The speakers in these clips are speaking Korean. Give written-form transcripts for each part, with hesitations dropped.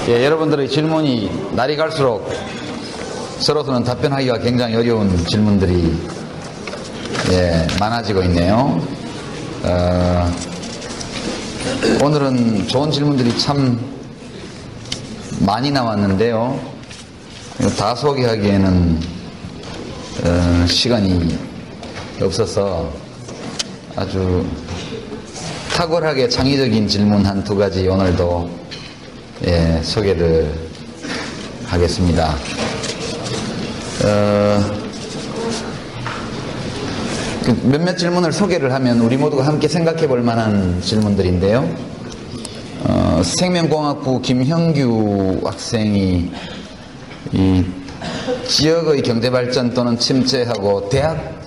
여러분들의 질문이 날이 갈수록 서로서는 답변하기가 굉장히 어려운 질문들이 많아지고 있네요. 오늘은 좋은 질문들이 참 많이 나왔는데요. 다 소개하기에는 시간이 없어서 아주 탁월하게 창의적인 질문 한두 가지 오늘도 소개를 하겠습니다. 몇몇 질문을 소개를 하면 우리 모두가 함께 생각해 볼 만한 질문들인데요. 생명공학부 김형규 학생이 이 지역의 경제발전 또는 침체하고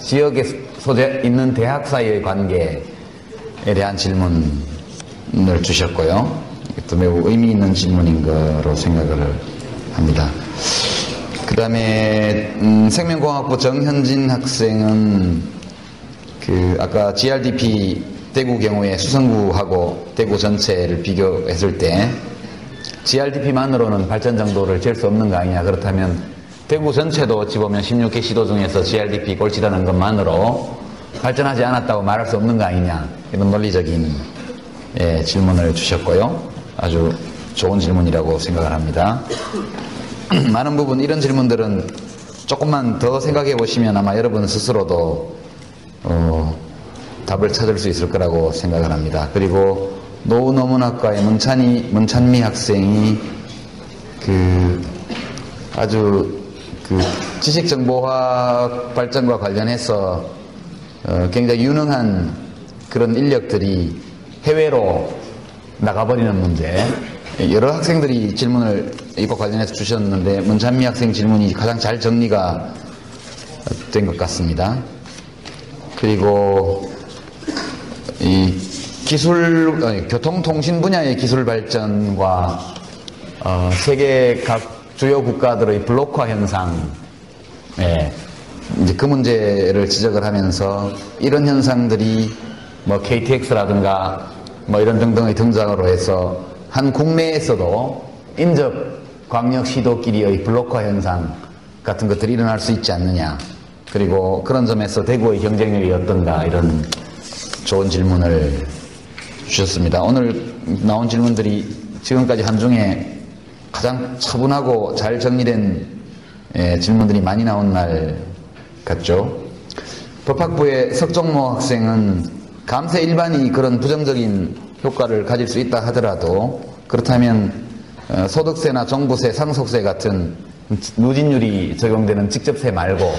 지역에 소재 있는 대학 사이의 관계에 대한 질문을 주셨고요. 또 매우 의미 있는 질문인 거로 생각을 합니다. 그 다음에 생명공학부 정현진 학생은 아까 GRDP 대구 경우에 수성구하고 대구 전체를 비교했을 때 GRDP만으로는 발전 정도를 잴 수 없는 거 아니냐. 그렇다면 대구 전체도 어찌 보면 16개 시도 중에서 GRDP 꼴찌라는 것만으로 발전하지 않았다고 말할 수 없는 거 아니냐. 이런 논리적인 질문을 주셨고요. 아주 좋은 질문이라고 생각을 합니다. 많은 부분 이런 질문들은 조금만 더 생각해 보시면 아마 여러분 스스로도 답을 찾을 수 있을 거라고 생각을 합니다. 그리고 노후노문학과의 문찬미 학생이 아주 지식정보화학 발전과 관련해서 굉장히 유능한 그런 인력들이 해외로 나가버리는 문제, 여러 학생들이 질문을 이거 관련해서 주셨는데 문찬미 학생 질문이 가장 잘 정리가 된 것 같습니다. 그리고 이 교통통신 분야의 기술 발전과 세계 각 주요 국가들의 블록화 현상, 이제 그 문제를 지적을 하면서 이런 현상들이 뭐 KTX라든가 뭐 이런 등등의 등장으로 해서 한 국내에서도 인접 광역시도끼리의 블록화 현상 같은 것들이 일어날 수 있지 않느냐. 그리고 그런 점에서 대구의 경쟁력이 어떤가, 이런 좋은 질문을 주셨습니다. 오늘 나온 질문들이 지금까지 한 중에 가장 차분하고 잘 정리된 질문들이 많이 나온 날 같죠. 법학부의 석종모 학생은 감세 일반이 그런 부정적인 효과를 가질 수 있다 하더라도 그렇다면 소득세나 종부세, 상속세 같은 누진율이 적용되는 직접세 말고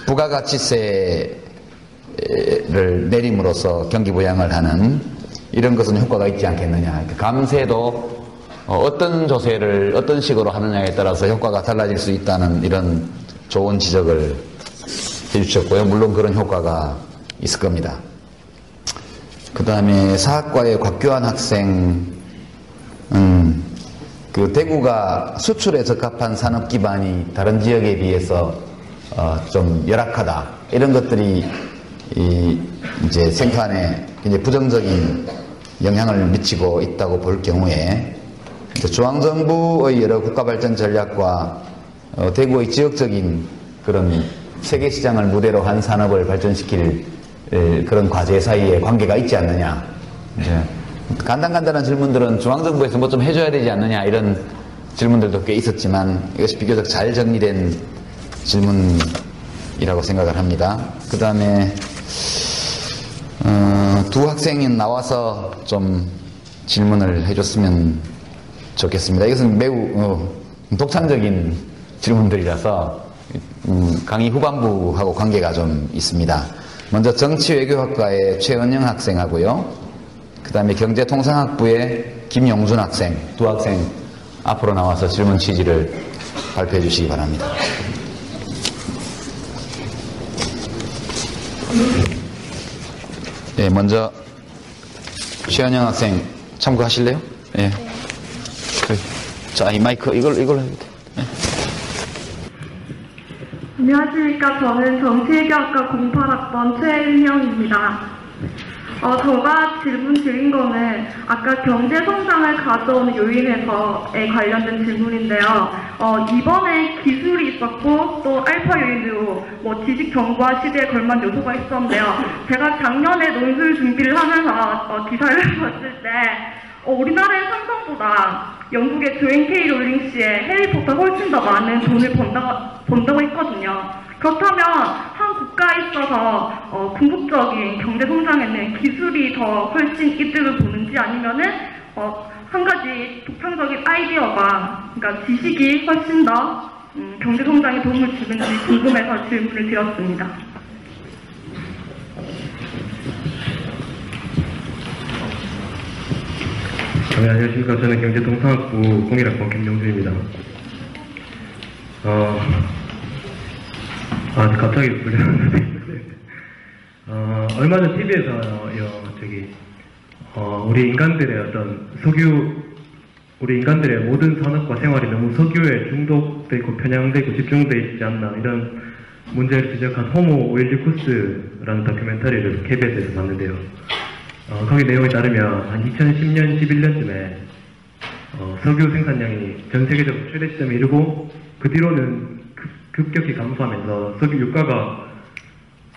부가가치세를 내림으로써 경기부양을 하는 이런 것은 효과가 있지 않겠느냐. 감세도 어떤 조세를 어떤 식으로 하느냐에 따라서 효과가 달라질 수 있다는 이런 좋은 지적을 해주셨고요. 물론 그런 효과가 있을 겁니다. 그 다음에 사학과의 곽규환 학생은 대구가 수출에 적합한 산업 기반이 다른 지역에 비해서 좀 열악하다. 이런 것들이 이제 생판에 굉장히 부정적인 영향을 미치고 있다고 볼 경우에 중앙정부의 여러 국가발전 전략과 대구의 지역적인 그런 세계시장을 무대로 한 산업을 발전시킬 그런 과제 사이에 관계가 있지 않느냐. 이제 간단한 질문들은 중앙정부에서 뭐 좀 해줘야 되지 않느냐, 이런 질문들도 꽤 있었지만 이것이 비교적 잘 정리된 질문이라고 생각을 합니다. 그 다음에 두 학생이 나와서 좀 질문을 해줬으면 좋겠습니다. 이것은 매우 독창적인 질문들이라서 강의 후반부하고 관계가 좀 있습니다. 먼저 정치외교학과의 최은영 학생하고요. 그 다음에 경제통상학부의 김용준 학생, 두 학생 앞으로 나와서 질문 취지를 발표해 주시기 바랍니다. 네, 먼저 최은영 학생 참고하실래요? 네. 자, 이 마이크 이걸 해도 돼. 네. 안녕하십니까. 저는 정치외교학과 08학번 최은영입니다. 제가 질문 드린 거는 아까 경제 성장을 가져오는 요인에서에 관련된 질문인데요. 이번에 기술이 있었고 또 알파 요인으로 뭐 지식 정보화 시대에 걸맞는 요소가 있었는데요. 제가 작년에 논술 준비를 하면서 기사를 봤을 때 우리나라의 삼성보다 영국의 조앤 K 롤링스의 해리포터 훨씬 더 많은 돈을 번다고 했거든요. 그렇다면 한 국가에 있어서 궁극적인 경제 성장에는 기술이 더 훨씬 이득을 보는지 아니면은 한 가지 독창적인 아이디어가 그러니까 지식이 훨씬 더 경제 성장에 도움을 주는지 궁금해서 질문을 드렸습니다. 네, 안녕하십니까. 저는 경제통상학부 공일학번 김영주입니다. 갑자기 불렸는데 얼마 전 TV에서 우리 인간들의 우리 인간들의 모든 산업과 생활이 너무 석유에 중독돼 있고 편향돼 있고 집중돼 있지 않나 이런 문제를 지적한 호모 웰리쿠스라는 다큐멘터리를 KBS에서 봤는데요. 거기 내용에 따르면 한 2010년, 11년쯤에 석유 생산량이 전 세계적으로 최대 시점에 이르고 그 뒤로는 급격히 감소하면서 석유 유가가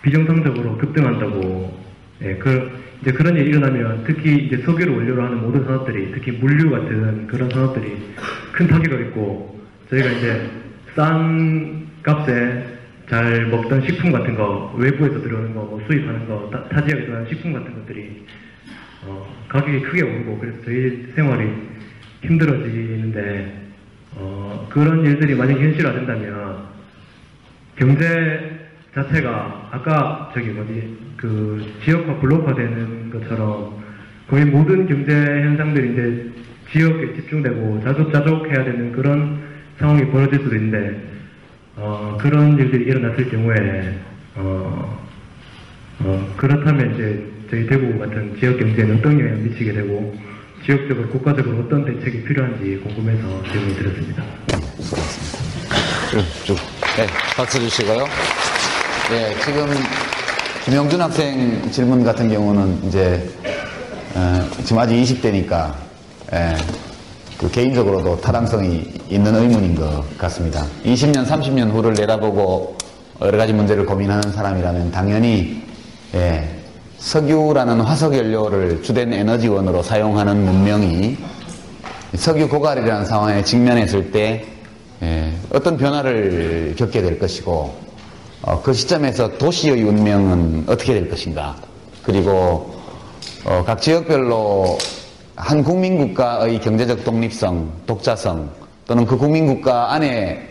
비정상적으로 급등한다고. 이제 그런 일이 일어나면 특히 이제 석유를 원료로 하는 모든 산업들이, 특히 물류 같은 그런 산업들이 큰 타격을 입고, 저희가 이제 싼 값에 잘 먹던 식품 같은 거, 외부에서 들어오는 거, 뭐 수입하는 거, 타 지역에서 나는 식품 같은 것들이 가격이 크게 오르고, 그래서 저희 생활이 힘들어지는데, 그런 일들이 만약 현실화된다면 경제 자체가 아까 그 지역화 블록화되는 것처럼 거의 모든 경제 현상들이 이제 지역에 집중되고 자족자족해야 되는 그런 상황이 벌어질 수도 있는데, 그런 일들이 일어났을 경우에 그렇다면 이제 저희 대구 같은 지역 경제에는 어떤 영향을 미치게 되고 지역적으로 국가적으로 어떤 대책이 필요한지 궁금해서 질문을 드렸습니다. 네, 박수 주시고요. 네, 지금 김영준 학생 질문 같은 경우는 이제 지금 아직 20대니까 그 개인적으로도 타당성이 있는 의문인 것 같습니다. 20년, 30년 후를 내다보고 여러 가지 문제를 고민하는 사람이라면 당연히 석유라는 화석 연료를 주된 에너지원으로 사용하는 문명이 석유 고갈이라는 상황에 직면했을 때 어떤 변화를 겪게 될 것이고, 그 시점에서 도시의 운명은 어떻게 될 것인가, 그리고 각 지역별로 한 국민국가의 경제적 독립성, 독자성, 또는 그 국민국가 안에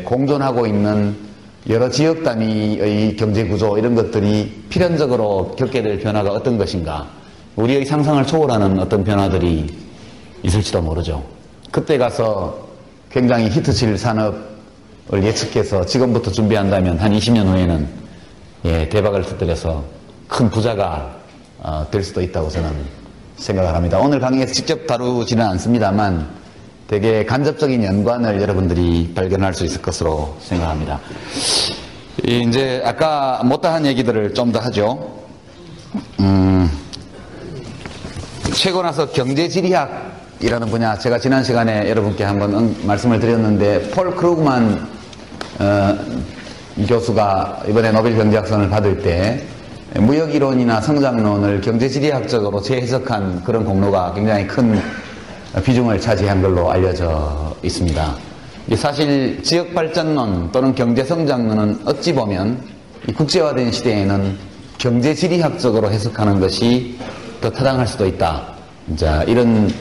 공존하고 있는 여러 지역 단위의 경제구조, 이런 것들이 필연적으로 겪게 될 변화가 어떤 것인가, 우리의 상상을 초월하는 어떤 변화들이 있을지도 모르죠. 그때 가서 굉장히 히트칠 산업을 예측해서 지금부터 준비한다면 한 20년 후에는 대박을 터뜨려서 큰 부자가 될 수도 있다고 저는 생각을 합니다. 오늘 강의에서 직접 다루지는 않습니다만 되게 간접적인 연관을 여러분들이 발견할 수 있을 것으로 생각합니다. 이제 아까 못다한 얘기들을 좀 더 하죠. 최고 나서 경제지리학이라는 분야, 제가 지난 시간에 여러분께 한번 말씀을 드렸는데, 폴 크루그만 교수가 이번에 노벨 경제학상을 받을 때 무역이론이나 성장론을 경제지리학적으로 재해석한 그런 공로가 굉장히 큰 비중을 차지한 걸로 알려져 있습니다. 사실 지역발전론 또는 경제성장론은 어찌 보면 이 국제화된 시대에는 경제지리학적으로 해석하는 것이 더 타당할 수도 있다. 이런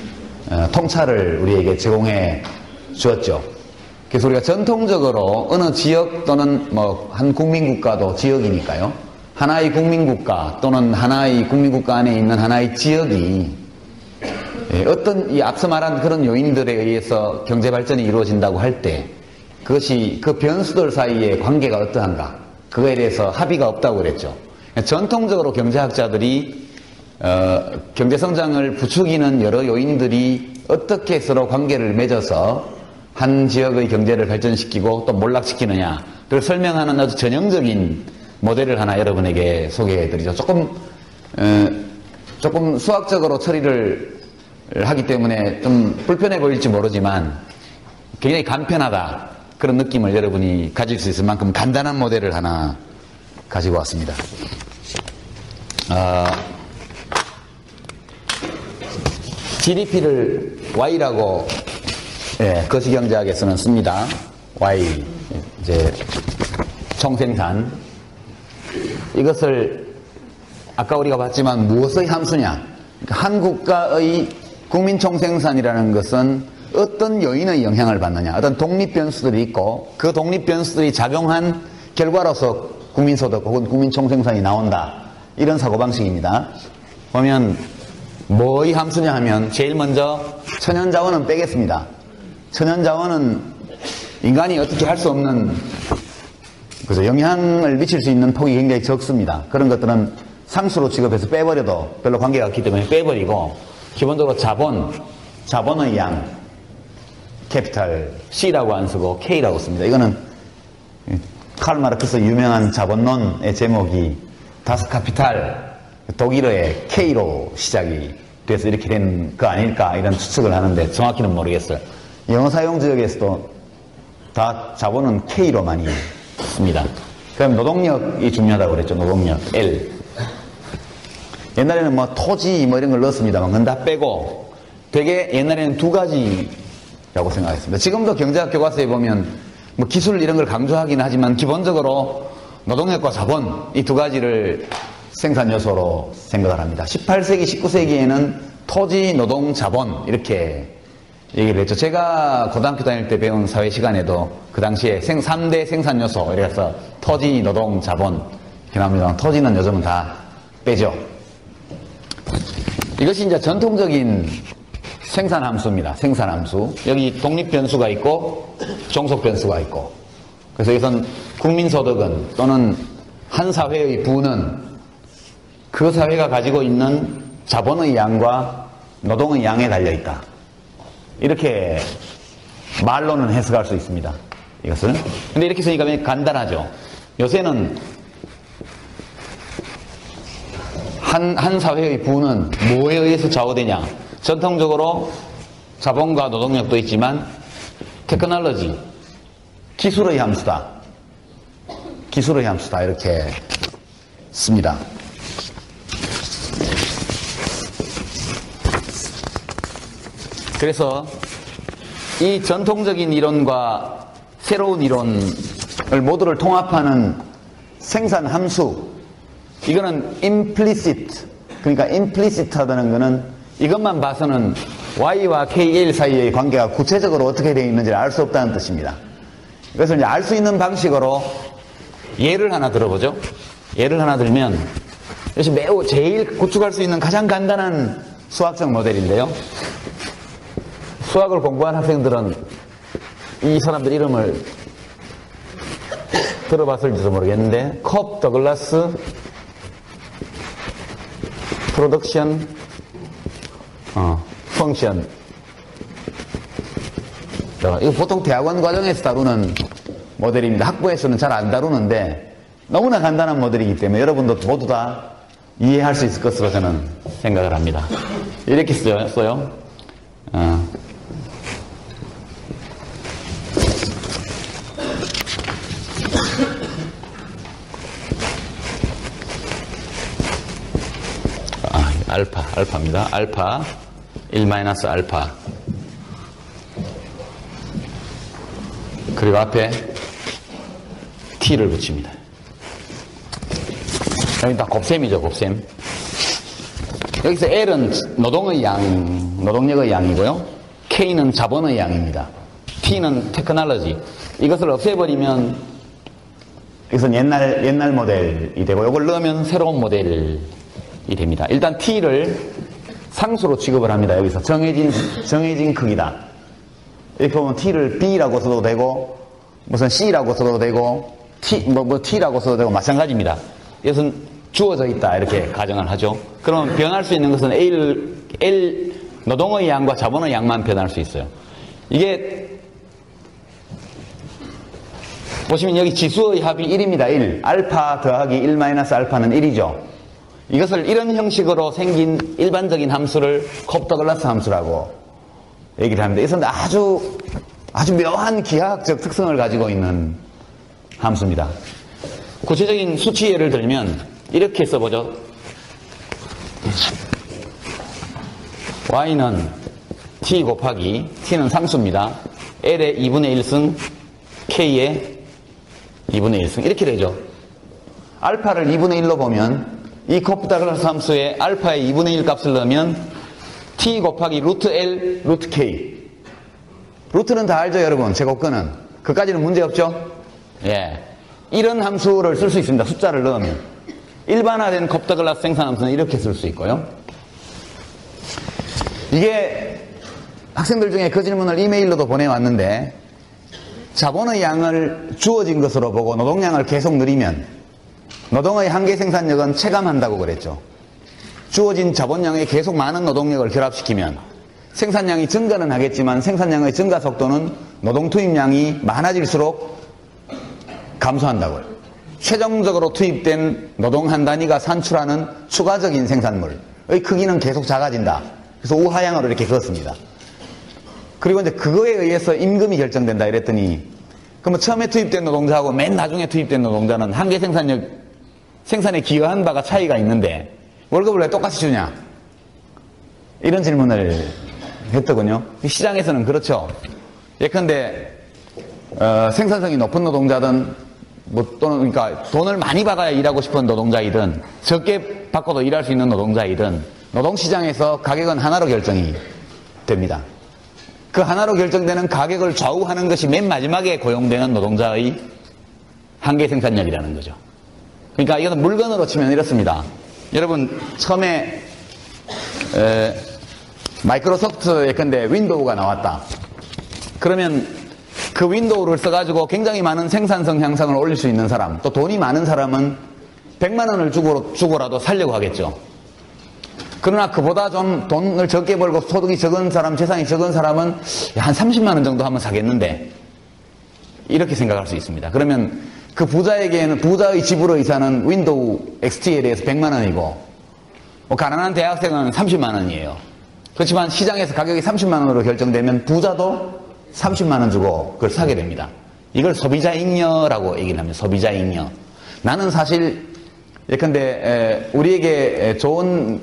통찰을 우리에게 제공해 주었죠. 그래서 우리가 전통적으로 어느 지역 또는 뭐 한 국민국가도 지역이니까요, 하나의 국민국가 또는 하나의 국민국가 안에 있는 하나의 지역이 어떤 이 앞서 말한 그런 요인들에 의해서 경제발전이 이루어진다고 할 때 그것이 그 변수들 사이의 관계가 어떠한가, 그거에 대해서 합의가 없다고 그랬죠. 전통적으로 경제학자들이 경제성장을 부추기는 여러 요인들이 어떻게 서로 관계를 맺어서 한 지역의 경제를 발전시키고 또 몰락시키느냐, 그걸 설명하는 아주 전형적인 모델을 하나 여러분에게 소개해드리죠. 조금 조금 수학적으로 처리를 하기 때문에 좀 불편해 보일지 모르지만 굉장히 간편하다 그런 느낌을 여러분이 가질 수 있을 만큼 간단한 모델을 하나 가지고 왔습니다. GDP를 Y라고 거시경제학에서는 씁니다. Y 이제 총생산. 이것을 아까 우리가 봤지만 무엇의 함수냐? 그러니까 한 국가의 국민 총생산이라는 것은 어떤 요인의 영향을 받느냐? 어떤 독립 변수들이 있고 그 독립 변수들이 작용한 결과로서 국민소득 혹은 국민 총생산이 나온다. 이런 사고방식입니다. 보면 뭐의 함수냐 하면 제일 먼저 천연자원은 빼겠습니다. 천연자원은 인간이 어떻게 할 수 없는 그죠? 영향을 미칠 수 있는 폭이 굉장히 적습니다. 그런 것들은 상수로 취급해서 빼버려도 별로 관계가 없기 때문에 빼버리고 기본적으로 자본의 양, 캐피탈 C라고 안 쓰고 K라고 씁니다. 이거는 칼 마르크스 유명한 자본론의 제목이 다스 카피탈 독일어의 K로 시작이 돼서 이렇게 된 거 아닐까 이런 추측을 하는데 정확히는 모르겠어요. 영어 사용 지역에서도 다 자본은 K로 많이 씁니다. 그럼 노동력이 중요하다고 그랬죠. 노동력 L. 옛날에는 뭐 토지 뭐 이런 걸 넣었습니다만 그건 다 빼고 되게 옛날에는 두 가지라고 생각했습니다. 지금도 경제학 교과서에 보면 뭐 기술 이런 걸 강조하긴 하지만 기본적으로 노동력과 자본 이 두 가지를 생산 요소로 생각을 합니다. 18세기, 19세기에는 토지, 노동, 자본 이렇게 얘기를 했죠. 제가 고등학교 다닐 때 배운 사회 시간에도 그 당시에 3대 생산 요소 이래서 토지, 노동, 자본 이렇게 나옵니다. 토지는 요즘은 다 빼죠. 이것이 이제 전통적인 생산 함수입니다. 생산 함수. 여기 독립 변수가 있고 종속 변수가 있고. 그래서 여기서는 국민소득은 또는 한 사회의 부는 그 사회가 가지고 있는 자본의 양과 노동의 양에 달려있다. 이렇게 말로는 해석할 수 있습니다. 이것을. 근데 이렇게 쓰니까 간단하죠. 요새는 한 사회의 부는 뭐에 의해서 좌우되냐? 전통적으로 자본과 노동력도 있지만 테크놀로지, 기술의 함수다. 기술의 함수다. 이렇게 씁니다. 그래서 이 전통적인 이론과 새로운 이론을 모두를 통합하는 생산 함수, 이거는 implicit, 그러니까 implicit 하다는 거는 이것만 봐서는 Y와 KL 사이의 관계가 구체적으로 어떻게 되어 있는지를 알 수 없다는 뜻입니다. 그래서 이제 알 수 있는 방식으로 예를 하나 들어보죠. 예를 하나 들면 이것이 매우 제일 구축할 수 있는 가장 간단한 수학적 모델인데요. 수학을 공부한 학생들은 이 사람들 이름을 들어봤을지도 모르겠는데 컵 더글라스 프로덕션 펑션. 이거 보통 대학원 과정에서 다루는 모델입니다. 학부에서는 잘 안 다루는데 너무나 간단한 모델이기 때문에 여러분도 모두 다 이해할 수 있을 것으로 저는 생각을 합니다. 이렇게 써요. 알파입니다. 알파 1-알파 그리고 앞에 t를 붙입니다. 여기 다 곱셈이죠. 곱셈. 여기서 L은 노동의 양, 노동력의 양이고요. K는 자본의 양입니다. T는 테크놀로지. 이것을 없애버리면 이것은 옛날 모델이 되고 이걸 넣으면 새로운 모델이 됩니다. 일단 T를 상수로 취급을 합니다. 여기서 정해진 크기다. 이렇게 보면 T를 B라고 써도 되고 무슨 C라고 써도 되고 T라고 써도 되고 마찬가지입니다. 이것은 주어져 있다 이렇게 가정을 하죠. 그러면 변할 수 있는 것은 L 노동의 양과 자본의 양만 변할 수 있어요. 이게 보시면 여기 지수의 합이 1입니다. 1. 알파 더하기 1-알파는 1이죠. 이것을 이런 형식으로 생긴 일반적인 함수를 콥더글라스 함수라고 얘기를 합니다. 이것은 아주 묘한 기하학적 특성을 가지고 있는 함수입니다. 구체적인 수치 예를 들면 이렇게 써보죠. y는 t 곱하기 t는 상수입니다. l의 2분의 1승 k의 2분의 1승 이렇게 되죠. 알파를 2분의 1로 보면 이 콥더글라스 함수에 알파의 2분의 1 값을 넣으면 t 곱하기 루트 l 루트 k. 루트는 다 알죠, 여러분. 제곱근은. 그까지는 문제 없죠? 예. 이런 함수를 쓸 수 있습니다. 숫자를 넣으면. 일반화된 콥더글라스 생산함수는 이렇게 쓸 수 있고요. 이게 학생들 중에 그 질문을 이메일로도 보내왔는데, 자본의 양을 주어진 것으로 보고 노동량을 계속 늘리면 노동의 한계 생산력은 체감한다고 그랬죠. 주어진 자본량에 계속 많은 노동력을 결합시키면 생산량이 증가는 하겠지만 생산량의 증가 속도는 노동 투입량이 많아질수록 감소한다고요. 최종적으로 투입된 노동 한 단위가 산출하는 추가적인 생산물의 크기는 계속 작아진다. 그래서 우하향으로 이렇게 그었습니다. 그리고 이제 그거에 의해서 임금이 결정된다 이랬더니, 그러면 처음에 투입된 노동자하고 맨 나중에 투입된 노동자는 한계 생산에 기여한 바가 차이가 있는데 월급을 왜 똑같이 주냐? 이런 질문을 했더군요. 시장에서는 그렇죠. 예컨대 생산성이 높은 노동자든 또는 그러니까 돈을 많이 받아야 일하고 싶은 노동자이든 적게 받고도 일할 수 있는 노동자이든 노동시장에서 가격은 하나로 결정이 됩니다. 그 하나로 결정되는 가격을 좌우하는 것이 맨 마지막에 고용되는 노동자의 한계 생산력이라는 거죠. 그러니까 이것은 물건으로 치면 이렇습니다. 여러분 처음에 마이크로소프트 예컨대 윈도우가 나왔다. 그러면 그 윈도우를 써가지고 굉장히 많은 생산성 향상을 올릴 수 있는 사람, 또 돈이 많은 사람은 100만 원을 주고라도 살려고 하겠죠. 그러나 그보다 좀 돈을 적게 벌고 소득이 적은 사람, 재산이 적은 사람은 한 30만 원 정도 하면 사겠는데, 이렇게 생각할 수 있습니다. 그러면 그 부자에게는 부자의 지불 의사는 윈도우 XT에 대해서 100만 원이고 가난한 대학생은 30만 원이에요. 그렇지만 시장에서 가격이 30만 원으로 결정되면 부자도 30만 원 주고 그걸 사게 됩니다. 이걸 소비자 잉여라고 얘기를 합니다. 소비자 잉여. 나는 사실 예컨대 우리에게 좋은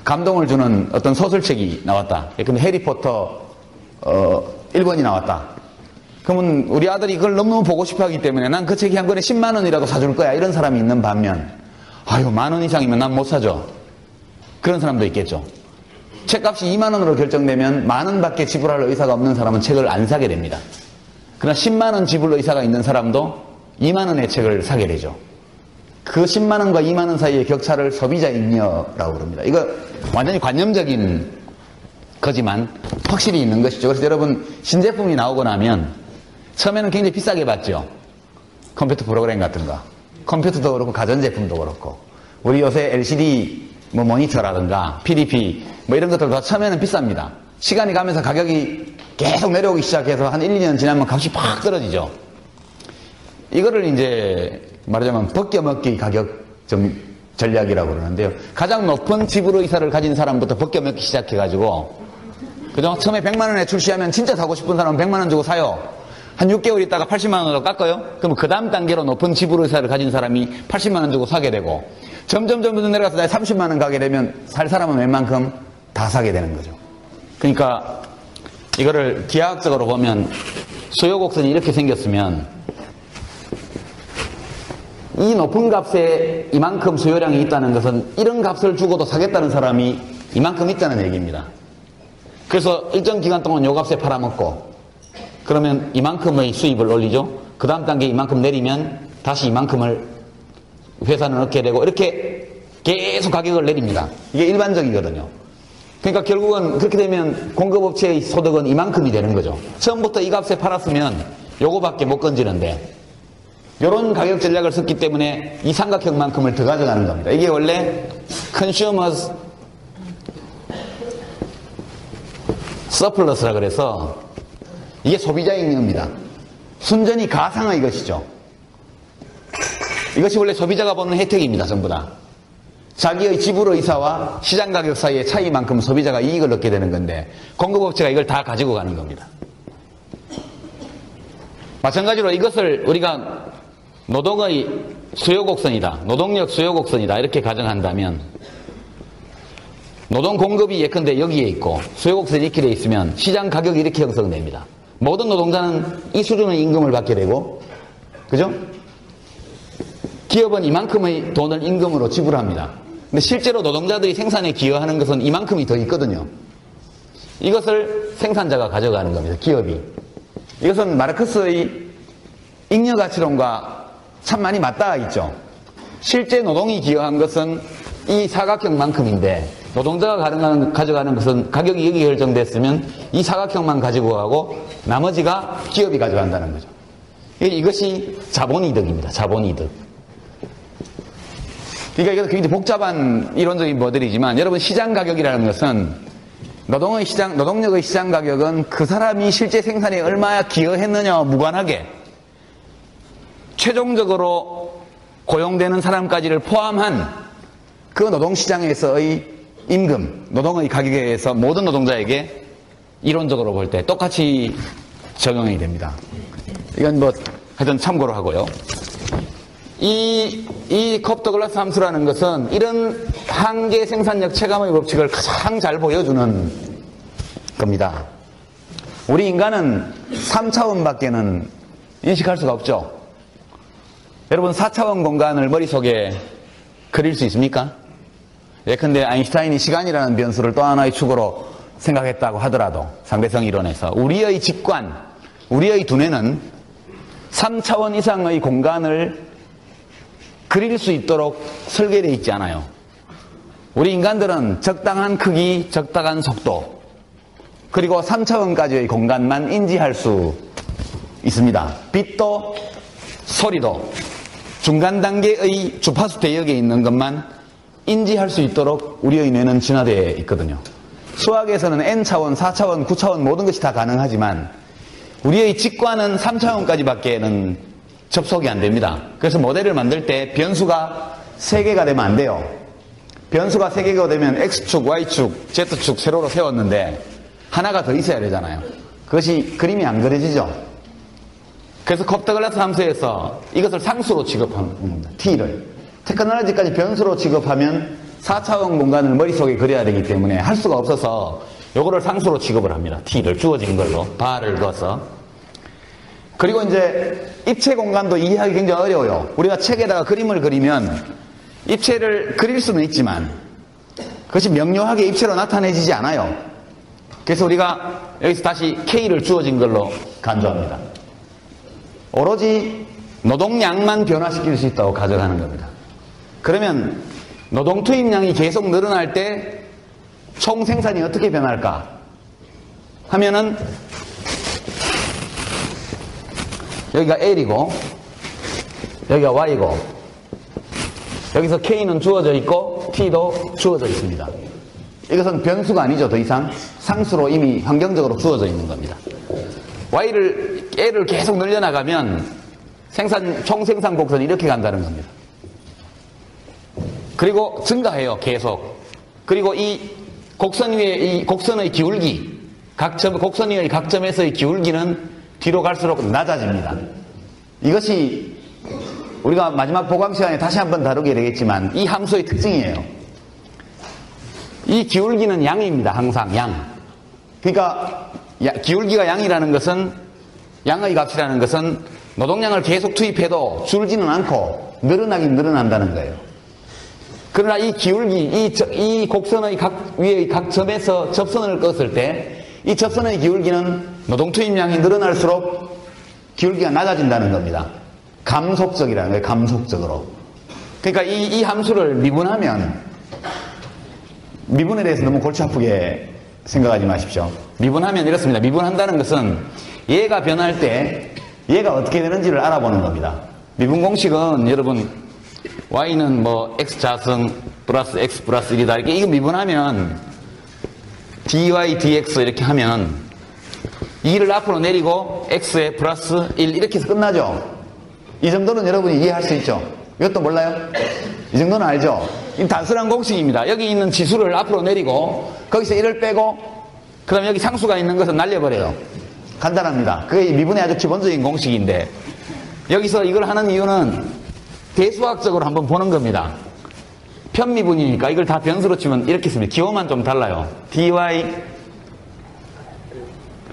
감동을 주는 어떤 소설책이 나왔다. 예컨대 해리포터 1권이 나왔다. 그러면 우리 아들이 그걸 너무너무 보고 싶어 하기 때문에 난 그 책이 한 권에 10만 원이라도 사줄 거야. 이런 사람이 있는 반면, 아유, 만 원 이상이면 난 못 사죠. 그런 사람도 있겠죠. 책값이 2만 원으로 결정되면 만 원밖에 지불할 의사가 없는 사람은 책을 안 사게 됩니다. 그러나 10만 원 지불 의사가 있는 사람도 2만 원의 책을 사게 되죠. 그 10만 원과 2만 원 사이의 격차를 소비자 잉여라고 그럽니다. 이거 완전히 관념적인 거지만 확실히 있는 것이죠. 그래서 여러분 신제품이 나오고 나면 처음에는 굉장히 비싸게 받죠. 컴퓨터 프로그램 같은 거. 컴퓨터도 그렇고 가전제품도 그렇고. 우리 요새 LCD 모니터라든가 PDP 이런 것들도 다 처음에는 비쌉니다. 시간이 가면서 가격이 계속 내려오기 시작해서 한 1, 2년 지나면 값이 팍 떨어지죠. 이거를 이제 말하자면 벗겨먹기 가격 전략이라고 그러는데요. 가장 높은 지불 의사를 가진 사람부터 벗겨먹기 시작해가지고, 그죠? 처음에 100만 원에 출시하면 진짜 사고 싶은 사람은 100만 원 주고 사요. 한 6개월 있다가 80만 원으로 깎아요. 그럼 그 다음 단계로 높은 지불 의사를 가진 사람이 80만 원 주고 사게 되고, 점점 내려가서 30만 원 가게 되면 살 사람은 웬만큼 다 사게 되는 거죠. 그러니까 이거를 기하학적으로 보면 수요 곡선이 이렇게 생겼으면 이 높은 값에 이만큼 수요량이 있다는 것은 이런 값을 주고도 사겠다는 사람이 이만큼 있다는 얘기입니다. 그래서 일정 기간 동안 요 값에 팔아먹고 그러면 이만큼의 수입을 올리죠. 그 다음 단계 이만큼 내리면 다시 이만큼을 회사는 얻게 되고 이렇게 계속 가격을 내립니다. 이게 일반적이거든요. 그러니까 결국은 그렇게 되면 공급업체의 소득은 이만큼이 되는 거죠. 처음부터 이 값에 팔았으면 요거밖에 못 건지는데 이런 가격 전략을 썼기 때문에 이 삼각형만큼을 더 가져가는 겁니다. 이게 원래 consumers surplus라 그래서 이게 소비자 잉여입니다. 순전히 가상의 것이죠. 이것이 원래 소비자가 보는 혜택입니다. 전부 다. 자기의 지불의사와 시장가격 사이의 차이만큼 소비자가 이익을 얻게 되는 건데 공급업체가 이걸 다 가지고 가는 겁니다. 마찬가지로 이것을 우리가 노동의 수요곡선이다, 노동력 수요곡선이다 이렇게 가정한다면 노동 공급이 예컨대 여기에 있고 수요곡선이 이렇게 돼 있으면 시장 가격이 이렇게 형성됩니다. 모든 노동자는 이 수준의 임금을 받게 되고, 그죠? 기업은 이만큼의 돈을 임금으로 지불합니다. 근데 실제로 노동자들이 생산에 기여하는 것은 이만큼이 더 있거든요. 이것을 생산자가 가져가는 겁니다. 기업이. 이것은 마르크스의 잉여가치론과 참 많이 맞닿아 있죠. 실제 노동이 기여한 것은 이 사각형만큼인데 노동자가 가져가는 것은 가격이 여기 결정됐으면 이 사각형만 가지고 가고 나머지가 기업이 가져간다는 거죠. 이것이 자본이득입니다. 자본이득. 그러니까 이것도 굉장히 복잡한 이론적인 모델이지만 여러분 시장 가격이라는 것은 노동력의 시장 가격은 그 사람이 실제 생산에 얼마나 기여했느냐와 무관하게 최종적으로 고용되는 사람까지를 포함한 그 노동시장에서의 임금, 노동의 가격에 의해서 모든 노동자에게 이론적으로 볼 때 똑같이 적용이 됩니다. 이건 뭐 하여튼 참고로 하고요. 이 컵더글라스 함수라는 것은 이런 한계 생산력 체감의 법칙을 가장 잘 보여주는 겁니다. 우리 인간은 3차원밖에는 인식할 수가 없죠. 여러분 4차원 공간을 머릿속에 그릴 수 있습니까? 예컨대 아인슈타인이 시간이라는 변수를 또 하나의 축으로 생각했다고 하더라도 상대성 이론에서 우리의 직관, 우리의 두뇌는 3차원 이상의 공간을 그릴 수 있도록 설계되어 있지 않아요. 우리 인간들은 적당한 크기, 적당한 속도, 그리고 3차원까지의 공간만 인지할 수 있습니다. 빛도 소리도 중간 단계의 주파수 대역에 있는 것만 인지할 수 있도록 우리의 뇌는 진화되어 있거든요. 수학에서는 N차원, 4차원, 9차원 모든 것이 다 가능하지만 우리의 직관은 3차원까지밖에는 접속이 안 됩니다. 그래서 모델을 만들 때 변수가 3개가 되면 안 돼요. 변수가 3개가 되면 X축, Y축, Z축 세로로 세웠는데 하나가 더 있어야 되잖아요. 그것이 그림이 안 그려지죠. 그래서 컵더글라스 함수에서 이것을 상수로 취급하는 겁니다. T를. 테크놀로지까지 변수로 취급하면 4차원 공간을 머릿속에 그려야 되기 때문에 할 수가 없어서 요거를 상수로 취급을 합니다. T를 주어진 걸로 바를 그어서. 그리고 이제 입체 공간도 이해하기 굉장히 어려워요. 우리가 책에다가 그림을 그리면 입체를 그릴 수는 있지만 그것이 명료하게 입체로 나타내지지 않아요. 그래서 우리가 여기서 다시 K를 주어진 걸로 간주합니다. 오로지 노동량만 변화시킬 수 있다고 가정하는 겁니다. 그러면 노동 투입량이 계속 늘어날 때 총 생산이 어떻게 변할까 하면은 여기가 L이고 여기가 Y고 여기서 K는 주어져 있고 T도 주어져 있습니다. 이것은 변수가 아니죠. 더 이상 상수로 이미 환경적으로 주어져 있는 겁니다. L을 계속 늘려나가면 총 생산 곡선이 이렇게 간다는 겁니다. 그리고 증가해요. 계속. 그리고 이 곡선 위에 이 곡선의 기울기, 곡선 위의 각 점에서의 기울기는 뒤로 갈수록 낮아집니다. 이것이 우리가 마지막 보강 시간에 다시 한번 다루게 되겠지만 이 함수의 특징이에요. 이 기울기는 양입니다. 항상 양. 그러니까 기울기가 양이라는 것은 양의 값이라는 것은 노동량을 계속 투입해도 줄지는 않고 늘어나긴 늘어난다는 거예요. 그러나 이 기울기, 이 곡선의 위의 각 점에서 접선을 껐을 때 이 접선의 기울기는 노동 투입량이 늘어날수록 기울기가 낮아진다는 겁니다. 감속적이라는 거예요. 감속적으로. 그러니까 이 함수를 미분하면 미분에 대해서 너무 골치 아프게 생각하지 마십시오. 미분하면 이렇습니다. 미분한다는 것은 얘가 변할 때 얘가 어떻게 되는지를 알아보는 겁니다. 미분 공식은 여러분 y는 뭐 x자승 플러스 x 플러스 1이다 이렇게 이거 미분하면 dy dx 이렇게 하면 2를 앞으로 내리고 x에 플러스 1 이렇게 해서 끝나죠. 이 정도는 여러분이 이해할 수 있죠. 이것도 몰라요? 이 정도는 알죠? 이 단순한 공식입니다. 여기 있는 지수를 앞으로 내리고 거기서 1을 빼고 그다음에 여기 상수가 있는 것은 날려버려요. 간단합니다. 그게 미분의 아주 기본적인 공식인데 여기서 이걸 하는 이유는 대수학적으로 한번 보는 겁니다. 편미분이니까 이걸 다 변수로 치면 이렇게 씁니다. 기호만 좀 달라요. dy,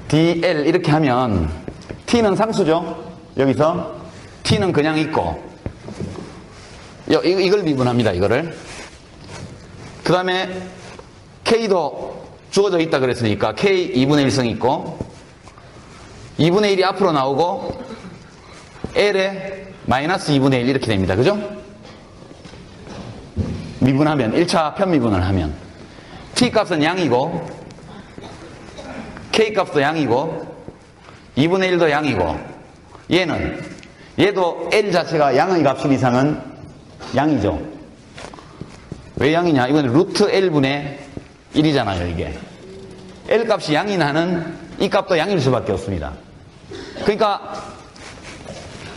dl 이렇게 하면 t는 상수죠. 여기서 t는 그냥 있고 이걸 미분합니다. 이거를. 그 다음에 k도 주어져 있다 그랬으니까 k 2분의 1성 있고 2분의 1이 앞으로 나오고 l에 마이너스 2분의 1 이렇게 됩니다. 그죠? 미분하면 1차 편미분을 하면 t 값은 양이고 k 값도 양이고 2분의 1도 양이고 얘도 l 자체가 양의 값인 이상은 양이죠. 왜 양이냐? 이건 루트 l분의 1이잖아요. 이게 l 값이 양이 나는 이 값도 양일 수밖에 없습니다. 그러니까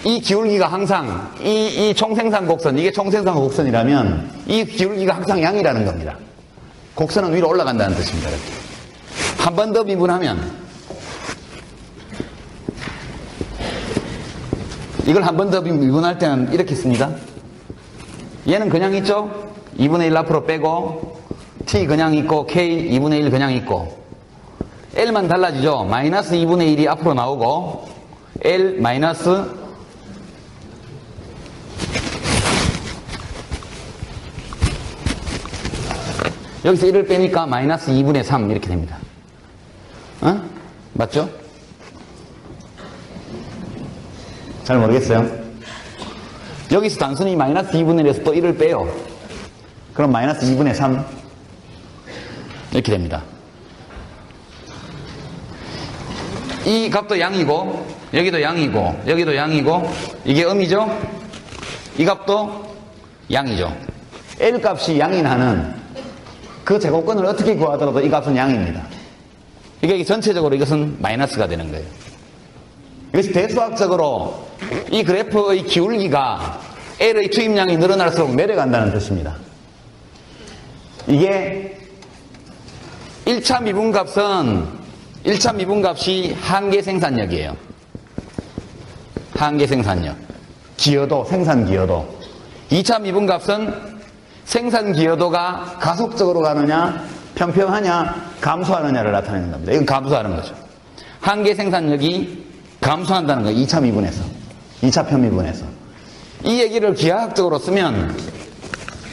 이 기울기가 항상 이 총생산 곡선, 이게 총생산 곡선이라면 이 기울기가 항상 양이라는 겁니다. 곡선은 위로 올라간다는 뜻입니다. 이렇게. 한 번 더 미분하면 이걸 한 번 더 미분할 때는 이렇게 씁니다. 얘는 그냥 있죠? 2분의 1 앞으로 빼고 t 그냥 있고 k 2분의 1 그냥 있고 l만 달라지죠? 마이너스 2분의 1이 앞으로 나오고 l 마이너스 여기서 1을 빼니까 마이너스 2분의 3 이렇게 됩니다. 맞죠? 잘 모르겠어요. 여기서 단순히 마이너스 2분의 1에서 또 1을 빼요. 그럼 마이너스 2분의 3 이렇게 됩니다. 이 값도 양이고 여기도 양이고 여기도 양이고 이게 음이죠? 이 값도 양이죠. L 값이 양이 나는 그 제곱근을 어떻게 구하더라도 이 값은 양입니다. 이게 전체적으로 이것은 마이너스가 되는 거예요. 이것이 대수학적으로 이 그래프의 기울기가 L의 투입량이 늘어날수록 내려간다는 뜻입니다. 이게 1차 미분값이 한계 생산력이에요. 한계 생산력. 기여도, 생산 기여도. 2차 미분값은 생산 기여도가 가속적으로 가느냐, 평평하냐, 감소하느냐를 나타내는 겁니다. 이건 감소하는 거죠. 한계 생산력이 감소한다는 거예요. 2차 미분에서. 2차 편미분에서. 이 얘기를 기하학적으로 쓰면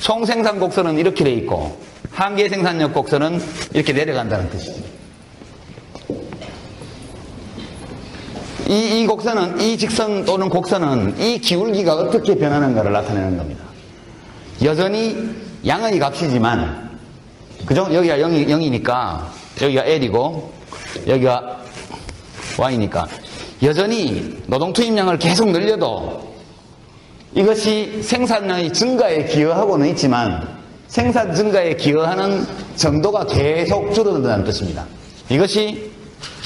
총 생산 곡선은 이렇게 돼 있고 한계 생산력 곡선은 이렇게 내려간다는 뜻이죠. 이 곡선은, 이 직선 또는 곡선은 이 기울기가 어떻게 변하는가를 나타내는 겁니다. 여전히 양의 값이지만, 그죠? 여기가 0이니까, 여기가 L이고, 여기가 Y니까, 여전히 노동 투입량을 계속 늘려도 이것이 생산량의 증가에 기여하고는 있지만, 생산 증가에 기여하는 정도가 계속 줄어든다는 뜻입니다. 이것이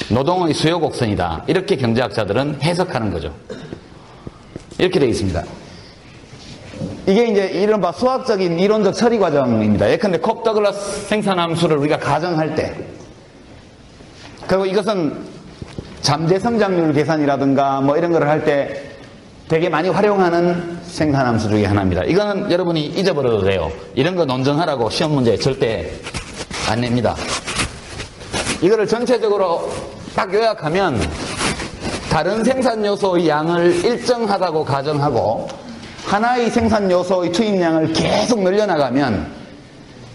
노동의 수요 곡선이다. 이렇게 경제학자들은 해석하는 거죠. 이렇게 되어 있습니다. 이게 이제 이른바 수학적인 이론적 처리 과정입니다. 예컨대 콥 더글라스 생산함수를 우리가 가정할 때, 그리고 이것은 잠재 성장률 계산이라든가 뭐 이런 거를 할 때 되게 많이 활용하는 생산함수 중에 하나입니다. 이거는 여러분이 잊어버려도 돼요. 이런 거 논증하라고 시험 문제에 절대 안 냅니다. 이거를 전체적으로 딱 요약하면 다른 생산 요소의 양을 일정하다고 가정하고 하나의 생산 요소의 투입량을 계속 늘려나가면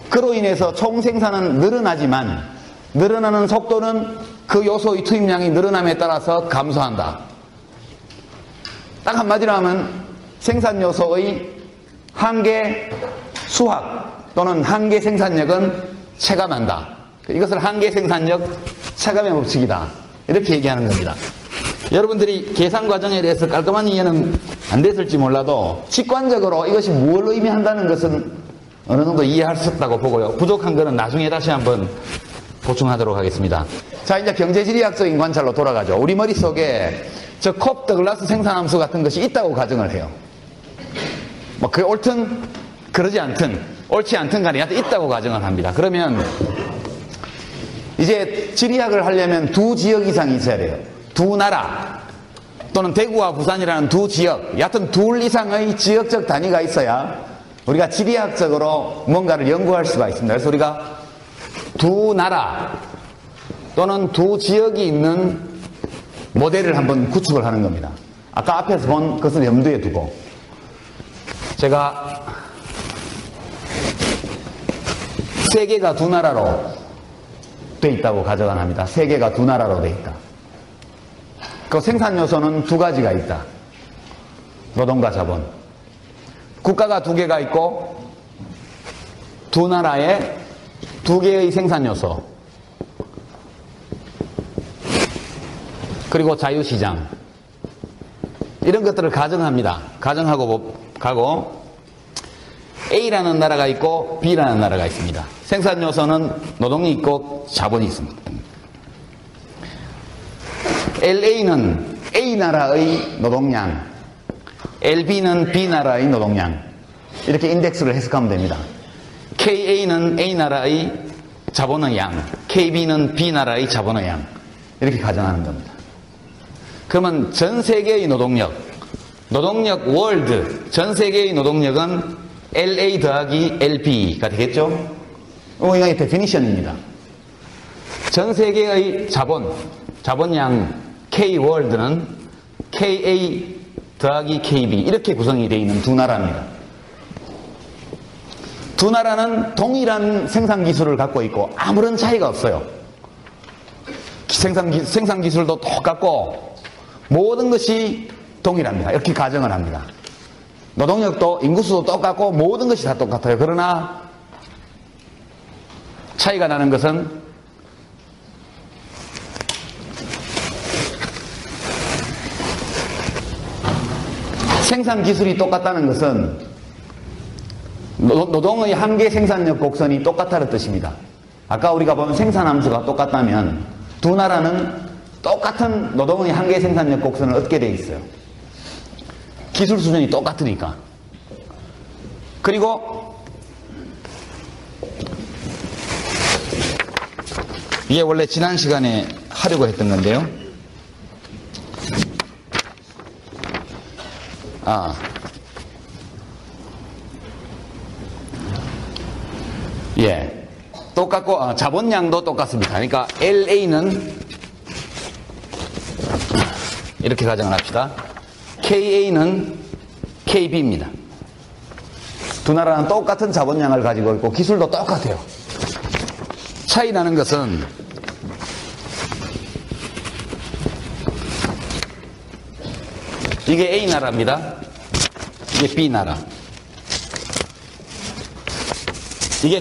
그로 인해서 총 생산은 늘어나지만 늘어나는 속도는 그 요소의 투입량이 늘어남에 따라서 감소한다. 딱 한마디로 하면 생산 요소의 한계 수학 또는 한계 생산력은 체감한다. 이것을 한계 생산력 체감의 법칙이다. 이렇게 얘기하는 겁니다. 여러분들이 계산 과정에 대해서 깔끔한 이해는 안 됐을지 몰라도 직관적으로 이것이 뭘 의미한다는 것은 어느 정도 이해할 수 있다고 보고요. 부족한 거는 나중에 다시 한번 보충하도록 하겠습니다. 자, 이제 경제지리학적인 관찰로 돌아가죠. 우리 머릿속에 저 콥 더글라스 생산함수 같은 것이 있다고 가정을 해요. 뭐 그게 옳든 그러지 않든 옳지 않든 간에 하여튼 있다고 가정을 합니다. 그러면 이제 지리학을 하려면 두 지역 이상이 있어야 돼요. 두 나라 또는 대구와 부산이라는 두 지역, 여하튼 둘 이상의 지역적 단위가 있어야 우리가 지리학적으로 뭔가를 연구할 수가 있습니다. 그래서 우리가 두 나라 또는 두 지역이 있는 모델을 한번 구축을 하는 겁니다. 아까 앞에서 본 것을 염두에 두고 제가 세계가 두 나라로 돼 있다고 가정을 합니다. 세계가 두 나라로 돼 있다. 그 생산 요소는 두 가지가 있다. 노동과 자본. 국가가 두 개가 있고 두 나라에 두 개의 생산 요소. 그리고 자유시장. 이런 것들을 가정합니다. 가정하고 가고 A라는 나라가 있고 B라는 나라가 있습니다. 생산 요소는 노동이 있고 자본이 있습니다. LA는 A 나라의 노동량, LB는 B 나라의 노동량, 이렇게 인덱스를 해석하면 됩니다. KA는 A 나라의 자본의 양, KB는 B 나라의 자본의 양, 이렇게 가정하는 겁니다. 그러면 전 세계의 노동력 월드, 전 세계의 노동력은 LA 더하기 LB가 되겠죠? 이게 데피니션입니다. 전 세계의 자본량 K 월드는 KA 더하기 KB 이렇게 구성이 되어 있는 두 나라입니다. 두 나라는 동일한 생산 기술을 갖고 있고 아무런 차이가 없어요. 생산 기술도 똑같고 모든 것이 동일합니다. 이렇게 가정을 합니다. 노동력도 인구수도 똑같고 모든 것이 다 똑같아요. 그러나 차이가 나는 것은 생산 기술이 똑같다는 것은 노동의 한계 생산력 곡선이 똑같다는 뜻입니다. 아까 우리가 본 생산 함수가 똑같다면 두 나라는 똑같은 노동의 한계 생산력 곡선을 얻게 돼 있어요. 기술 수준이 똑같으니까. 그리고 이게 원래 지난 시간에 하려고 했던 건데요. 똑같고 자본량도 똑같습니다. 그러니까 LA는 이렇게 가정을 합시다. KA는 KB입니다. 두 나라는 똑같은 자본량을 가지고 있고 기술도 똑같아요. 차이 나는 것은 이게 A 나라입니다. 이게 B 나라. 이게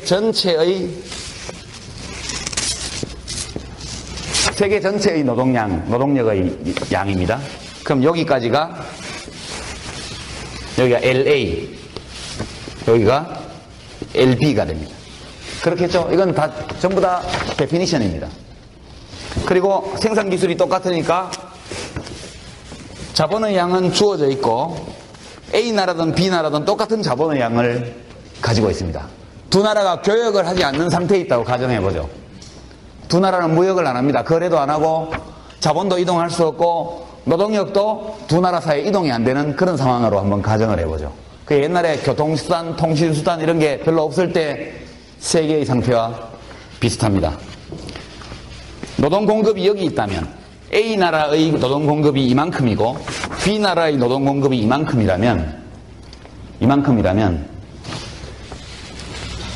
세계 전체의 노동력의 양입니다. 그럼 여기가 LA, 여기가 LB가 됩니다. 그렇겠죠? 이건 다 전부 다 데피니션입니다. 그리고 생산 기술이 똑같으니까 자본의 양은 주어져 있고 A 나라든 B 나라든 똑같은 자본의 양을 가지고 있습니다. 두 나라가 교역을 하지 않는 상태에 있다고 가정해보죠. 두 나라는 무역을 안 합니다. 거래도 안 하고 자본도 이동할 수 없고 노동력도 두 나라 사이에 이동이 안 되는 그런 상황으로 한번 가정을 해보죠. 그 옛날에 교통수단, 통신수단 이런 게 별로 없을 때 세계의 상태와 비슷합니다. 노동 공급이 여기 있다면 A 나라의 노동 공급이 이만큼이고 B 나라의 노동 공급이 이만큼이라면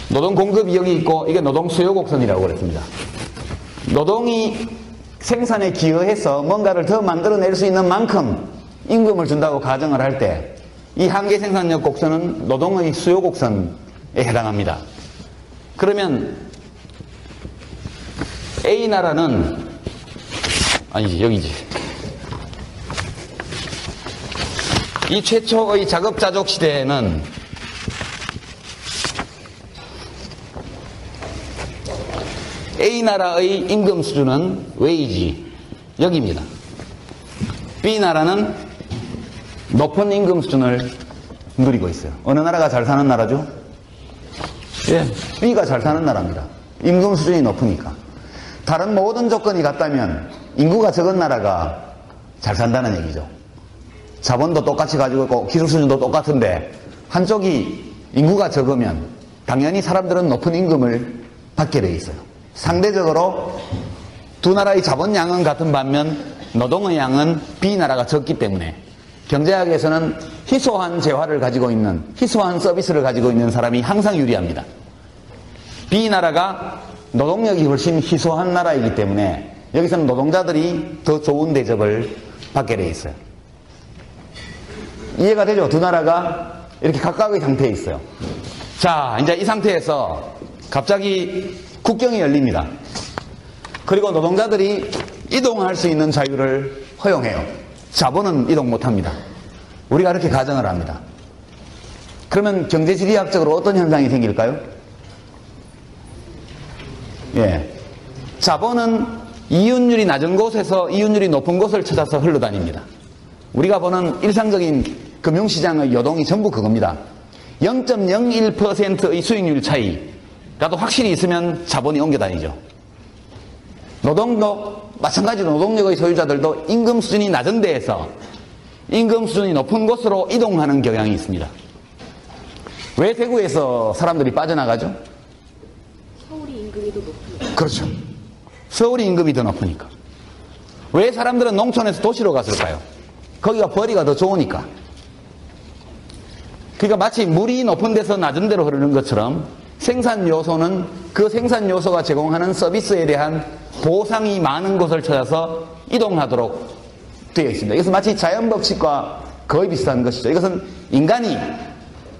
노동 공급이 여기 있고 이게 노동 수요 곡선이라고 그랬습니다. 노동이 생산에 기여해서 뭔가를 더 만들어낼 수 있는 만큼 임금을 준다고 가정을 할 때 이 한계 생산력 곡선은 노동의 수요 곡선에 해당합니다. 그러면 A 나라는 아니지 여기지. 이 최초의 자급자족 시대에는 A 나라의 임금 수준은 웨이지 여기입니다. B 나라는 높은 임금 수준을 누리고 있어요. 어느 나라가 잘 사는 나라죠? 예, B가 잘 사는 나라입니다. 임금 수준이 높으니까. 다른 모든 조건이 같다면 인구가 적은 나라가 잘 산다는 얘기죠. 자본도 똑같이 가지고 있고 기술 수준도 똑같은데 한쪽이 인구가 적으면 당연히 사람들은 높은 임금을 받게 돼 있어요. 상대적으로 두 나라의 자본량은 같은 반면 노동의 양은 B 나라가 적기 때문에 경제학에서는 희소한 재화를 가지고 있는, 희소한 서비스를 가지고 있는 사람이 항상 유리합니다. B 나라가 노동력이 훨씬 희소한 나라이기 때문에 여기서는 노동자들이 더 좋은 대접을 받게 돼 있어요. 이해가 되죠? 두 나라가 이렇게 각각의 상태에 있어요. 자, 이제 이 상태에서 갑자기 국경이 열립니다. 그리고 노동자들이 이동할 수 있는 자유를 허용해요. 자본은 이동 못합니다. 우리가 그렇게 가정을 합니다. 그러면 경제지리학적으로 어떤 현상이 생길까요? 예, 자본은 이윤율이 낮은 곳에서 이윤율이 높은 곳을 찾아서 흘러다닙니다. 우리가 보는 일상적인 금융시장의 요동이 전부 그겁니다. 0.01%의 수익률 차이라도 확실히 있으면 자본이 옮겨다니죠. 노동도 마찬가지로 노동력의 소유자들도 임금 수준이 낮은 데에서 임금 수준이 높은 곳으로 이동하는 경향이 있습니다. 왜 대구에서 사람들이 빠져나가죠? 서울이 임금이 더 높으니까. 그렇죠. 서울이 임금이 더 높으니까. 왜 사람들은 농촌에서 도시로 갔을까요? 거기가 벌이가 더 좋으니까. 그러니까 마치 물이 높은 데서 낮은 데로 흐르는 것처럼 생산 요소는 그 생산 요소가 제공하는 서비스에 대한 보상이 많은 곳을 찾아서 이동하도록 되어 있습니다. 이것은 마치 자연 법칙과 거의 비슷한 것이죠. 이것은 인간이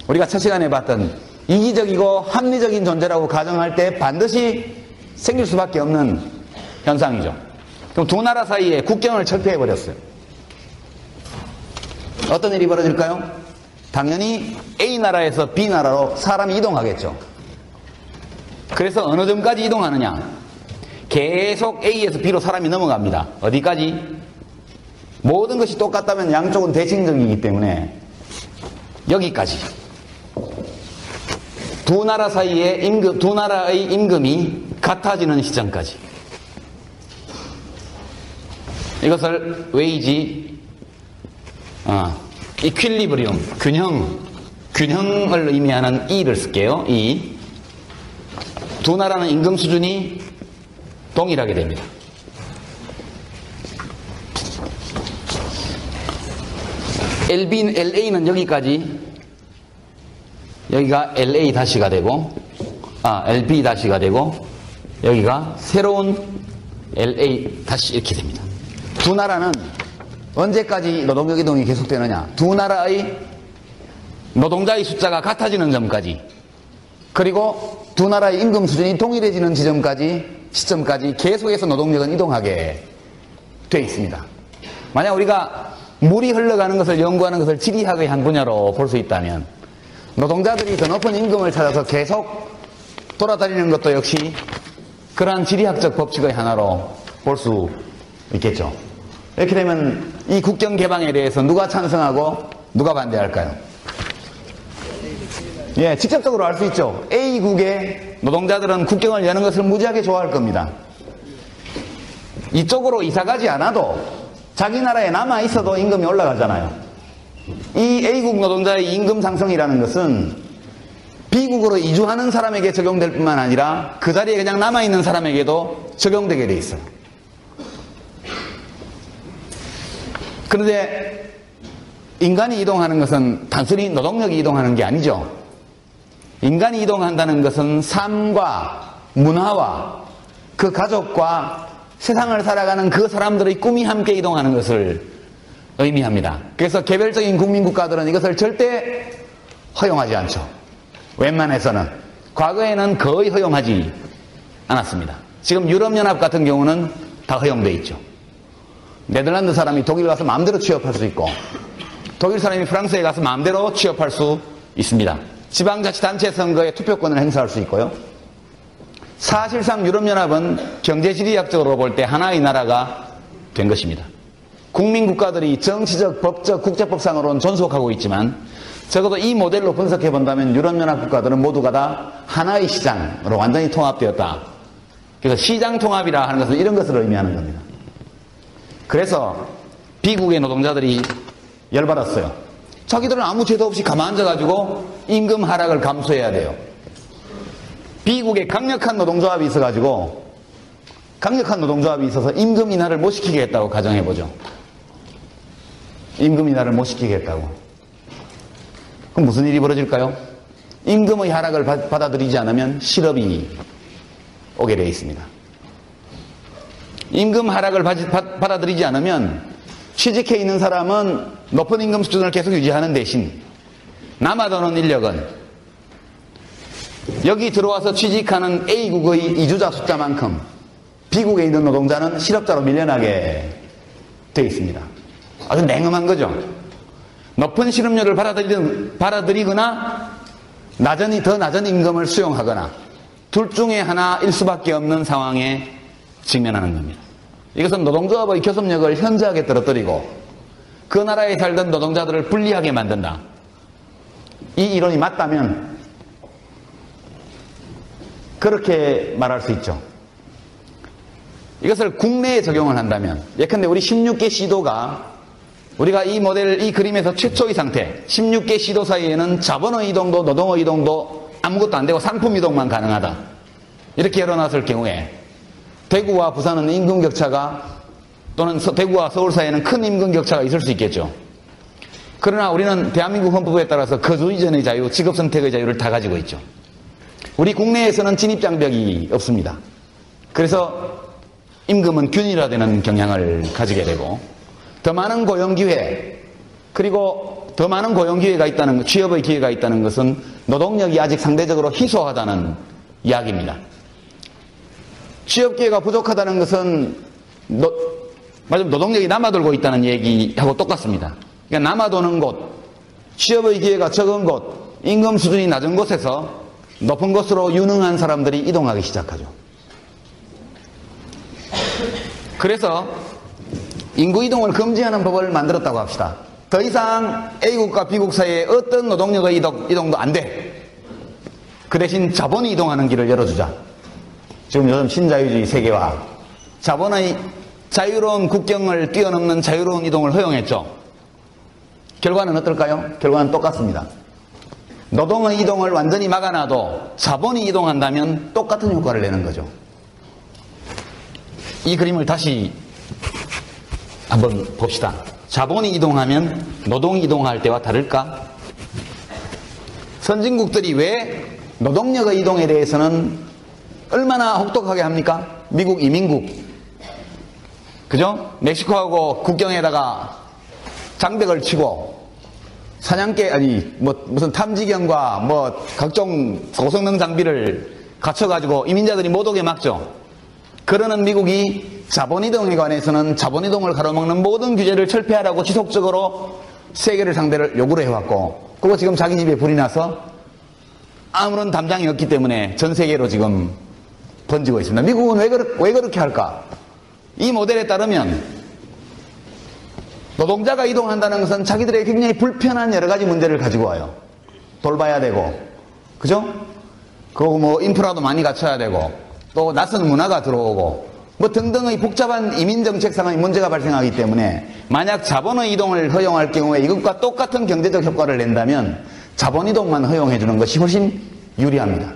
우리가 첫 시간에 봤던 이기적이고 합리적인 존재라고 가정할 때 반드시 생길 수밖에 없는 현상이죠. 그럼 두 나라 사이에 국경을 철폐해버렸어요. 어떤 일이 벌어질까요? 당연히 A 나라에서 B 나라로 사람이 이동하겠죠. 그래서 어느 점까지 이동하느냐? 계속 A에서 B로 사람이 넘어갑니다. 어디까지? 모든 것이 똑같다면 양쪽은 대칭적이기 때문에 여기까지. 두 나라 사이에 두 나라의 임금이 같아지는 시점까지. 이것을 웨이지 이퀄리브리움, 균형을 의미하는 E를 쓸게요. E. 두 나라는 임금 수준이 동일하게 됩니다. LA는 여기까지, 여기가 LA 다시가 되고, LB 다시가 되고, 여기가 새로운 LA 다시 이렇게 됩니다. 두 나라는 언제까지 노동력 이동이 계속되느냐? 두 나라의 노동자의 숫자가 같아지는 점까지, 그리고 두 나라의 임금 수준이 동일해지는 시점까지 계속해서 노동력은 이동하게 되어 있습니다. 만약 우리가 물이 흘러가는 것을 연구하는 것을 지리학의 한 분야로 볼 수 있다면 노동자들이 더 높은 임금을 찾아서 계속 돌아다니는 것도 역시 그러한 지리학적 법칙의 하나로 볼 수 있겠죠. 이렇게 되면 이 국경 개방에 대해서 누가 찬성하고 누가 반대할까요? 예, 직접적으로 알 수 있죠. A국의 노동자들은 국경을 여는 것을 무지하게 좋아할 겁니다. 이쪽으로 이사가지 않아도 자기 나라에 남아 있어도 임금이 올라가잖아요. 이 A국 노동자의 임금 상승이라는 것은 B국으로 이주하는 사람에게 적용될 뿐만 아니라 그 자리에 그냥 남아있는 사람에게도 적용되게 돼 있어요. 그런데 인간이 이동하는 것은 단순히 노동력이 이동하는 게 아니죠. 인간이 이동한다는 것은 삶과 문화와 그 가족과 세상을 살아가는 그 사람들의 꿈이 함께 이동하는 것을 의미합니다. 그래서 개별적인 국민국가들은 이것을 절대 허용하지 않죠. 웬만해서는. 과거에는 거의 허용하지 않았습니다. 지금 유럽연합 같은 경우는 다 허용되어 있죠. 네덜란드 사람이 독일 가서 마음대로 취업할 수 있고 독일 사람이 프랑스에 가서 마음대로 취업할 수 있습니다. 지방자치단체 선거에 투표권을 행사할 수 있고요. 사실상 유럽연합은 경제지리학적으로 볼 때 하나의 나라가 된 것입니다. 국민국가들이 정치적, 법적, 국제법상으로는 존속하고 있지만 적어도 이 모델로 분석해 본다면 유럽연합 국가들은 모두가 다 하나의 시장으로 완전히 통합되었다. 그래서 시장 통합이라 하는 것은 이런 것을 의미하는 겁니다. 그래서 비국의 노동자들이 열받았어요. 자기들은 아무 죄도 없이 가만 앉아가지고 임금 하락을 감수해야 돼요. 비국에 강력한 노동조합이 있어가지고 임금 인하를 못 시키겠다고 가정해보죠. 임금 인하를 못 시키겠다고. 그럼 무슨 일이 벌어질까요? 임금의 하락을 받아들이지 않으면 실업이 오게 되어 있습니다. 임금 하락을 받아들이지 않으면 취직해 있는 사람은 높은 임금 수준을 계속 유지하는 대신 남아도는 인력은 여기 들어와서 취직하는 A국의 이주자 숫자만큼 B국에 있는 노동자는 실업자로 밀려나게 되어 있습니다. 아주 냉엄한 거죠. 높은 실업료를 받아들이거나 더 낮은 임금을 수용하거나 둘 중에 하나일 수밖에 없는 상황에 직면하는 겁니다. 이것은 노동조합의 교섭력을 현저하게 떨어뜨리고 그 나라에 살던 노동자들을 불리하게 만든다. 이 이론이 맞다면 그렇게 말할 수 있죠. 이것을 국내에 적용을 한다면 예컨대 우리 16개 시도가 우리가 이 모델, 이 그림에서 최초의 상태 16개 시도 사이에는 자본의 이동도 노동의 이동도 아무것도 안 되고 상품 이동만 가능하다. 이렇게 열어놨을 경우에 대구와 부산은 임금 격차가 또는 대구와 서울 사이에는 큰 임금 격차가 있을 수 있겠죠. 그러나 우리는 대한민국 헌법에 따라서 거주 이전의 자유, 직업 선택의 자유를 다 가지고 있죠. 우리 국내에서는 진입장벽이 없습니다. 그래서 임금은 균일화되는 경향을 가지게 되고 더 많은 고용기회 그리고 더 많은 고용기회가 있다는 취업의 기회가 있다는 것은 노동력이 아직 상대적으로 희소하다는 이야기입니다. 취업기회가 부족하다는 것은 노동력이 남아돌고 있다는 얘기하고 똑같습니다. 그러니까 남아도는 곳, 취업의 기회가 적은 곳, 임금 수준이 낮은 곳에서 높은 곳으로 유능한 사람들이 이동하기 시작하죠. 그래서 인구 이동을 금지하는 법을 만들었다고 합시다. 더 이상 A국과 B국 사이에 어떤 노동력의 이동도 안 돼. 그 대신 자본이 이동하는 길을 열어주자. 지금 요즘 신자유주의 세계와 자본의 자유로운 국경을 뛰어넘는 자유로운 이동을 허용했죠. 결과는 어떨까요? 결과는 똑같습니다. 노동의 이동을 완전히 막아놔도 자본이 이동한다면 똑같은 효과를 내는 거죠. 이 그림을 다시 한번 봅시다. 자본이 이동하면 노동이 이동할 때와 다를까? 선진국들이 왜 노동력의 이동에 대해서는 얼마나 혹독하게 합니까? 미국 이민국, 그죠? 멕시코하고 국경에다가 장벽을 치고 사냥개 무슨 탐지견과 각종 고성능 장비를 갖춰가지고 이민자들이 못 오게 막죠. 그러는 미국이 자본이동에 관해서는 자본이동을 가로막는 모든 규제를 철폐하라고 지속적으로 세계를 상대로 요구를 해왔고, 그거 지금 자기 집에 불이 나서 아무런 담장이 없기 때문에 전 세계로 지금 번지고 있습니다. 미국은 왜 그렇게 할까? 이 모델에 따르면 노동자가 이동한다는 것은 자기들에게 굉장히 불편한 여러 가지 문제를 가지고 와요. 돌봐야 되고, 그죠? 그리고 인프라도 많이 갖춰야 되고, 또 낯선 문화가 들어오고, 등등의 복잡한 이민정책상의 문제가 발생하기 때문에 만약 자본의 이동을 허용할 경우에 이것과 똑같은 경제적 효과를 낸다면 자본이동만 허용해 주는 것이 훨씬 유리합니다.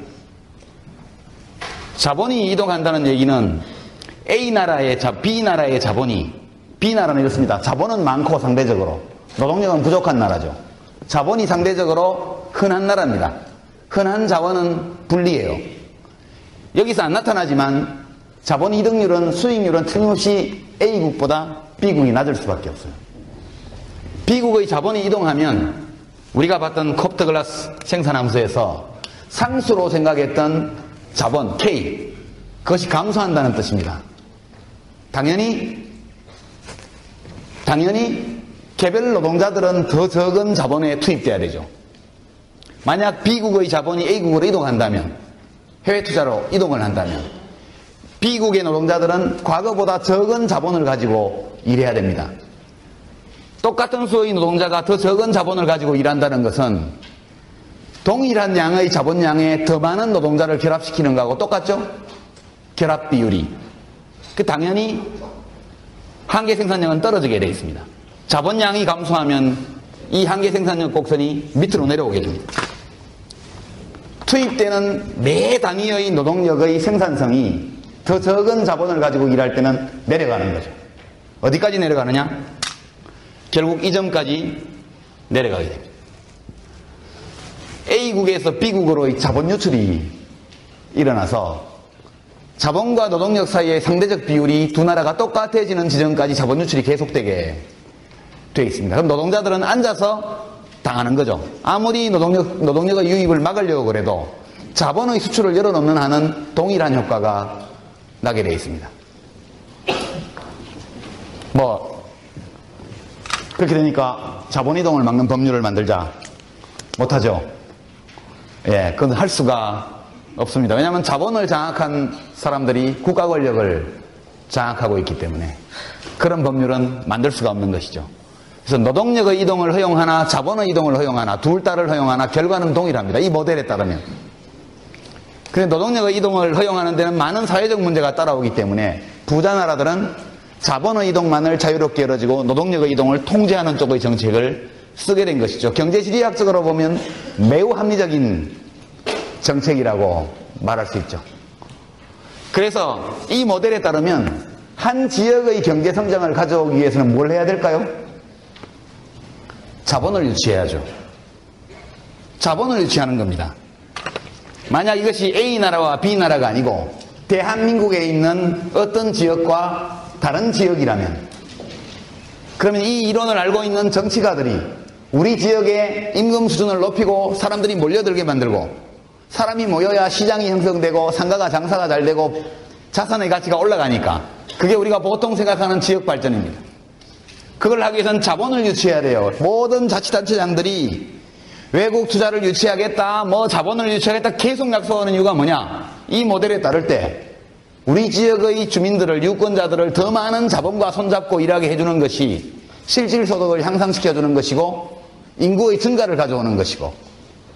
자본이 이동한다는 얘기는 A나라의 B나라의 자본이, B나라는 이렇습니다. 자본은 많고 상대적으로 노동력은 부족한 나라죠. 자본이 상대적으로 흔한 나라입니다. 흔한 자원은 불리해요. 여기서 안 나타나지만 자본 이득률은, 수익률은 틀림없이 A국보다 B국이 낮을 수밖에 없어요. B국의 자본이 이동하면 우리가 봤던 컵트글라스 생산함수에서 상수로 생각했던 자본 K, 그것이 감소한다는 뜻입니다. 당연히 개별 노동자들은 더 적은 자본에 투입돼야 되죠. 만약 B국의 자본이 A국으로 이동한다면, 해외 투자로 이동을 한다면 B국의 노동자들은 과거보다 적은 자본을 가지고 일해야 됩니다. 똑같은 수의 노동자가 더 적은 자본을 가지고 일한다는 것은 동일한 양의 자본량에 더 많은 노동자를 결합시키는 것하고 똑같죠? 결합 비율이. 당연히 한계 생산량은 떨어지게 되어 있습니다. 자본량이 감소하면 이 한계 생산력 곡선이 밑으로 내려오게 됩니다. 투입되는 매 단위의 노동력의 생산성이 더 적은 자본을 가지고 일할 때는 내려가는 거죠. 어디까지 내려가느냐? 결국 이 점까지 내려가게 됩니다. A국에서 B국으로의 자본 유출이 일어나서 자본과 노동력 사이의 상대적 비율이 두 나라가 똑같아지는 지점까지 자본 유출이 계속되게 되어 있습니다. 그럼 노동자들은 앉아서 당하는 거죠. 아무리 노동력의 유입을 막으려고 그래도 자본의 수출을 열어놓는 한은 동일한 효과가 나게 되어 있습니다. 그렇게 되니까 자본 이동을 막는 법률을 만들자. 못하죠. 예, 그건 할 수가 없습니다. 왜냐하면 자본을 장악한 사람들이 국가 권력을 장악하고 있기 때문에 그런 법률은 만들 수가 없는 것이죠. 그래서 노동력의 이동을 허용하나 자본의 이동을 허용하나 둘 다를 허용하나 결과는 동일합니다. 이 모델에 따르면. 그런데 노동력의 이동을 허용하는 데는 많은 사회적 문제가 따라오기 때문에 부자 나라들은 자본의 이동만을 자유롭게 열어주고 노동력의 이동을 통제하는 쪽의 정책을 쓰게 된 것이죠. 경제지리학적으로 보면 매우 합리적인 정책이라고 말할 수 있죠. 그래서 이 모델에 따르면 한 지역의 경제 성장을 가져오기 위해서는 뭘 해야 될까요? 자본을 유치해야죠. 자본을 유치하는 겁니다. 만약 이것이 A나라와 B나라가 아니고 대한민국에 있는 어떤 지역과 다른 지역이라면 그러면 이 이론을 알고 있는 정치가들이 우리 지역의 임금 수준을 높이고 사람들이 몰려들게 만들고 사람이 모여야 시장이 형성되고 상가가 장사가 잘 되고 자산의 가치가 올라가니까 그게 우리가 보통 생각하는 지역 발전입니다. 그걸 하기 위해서는 자본을 유치해야 돼요. 모든 자치단체장들이 외국 투자를 유치하겠다, 자본을 유치하겠다 계속 약속하는 이유가 뭐냐? 이 모델에 따를 때 우리 지역의 주민들을, 유권자들을 더 많은 자본과 손잡고 일하게 해주는 것이 실질소득을 향상시켜주는 것이고 인구의 증가를 가져오는 것이고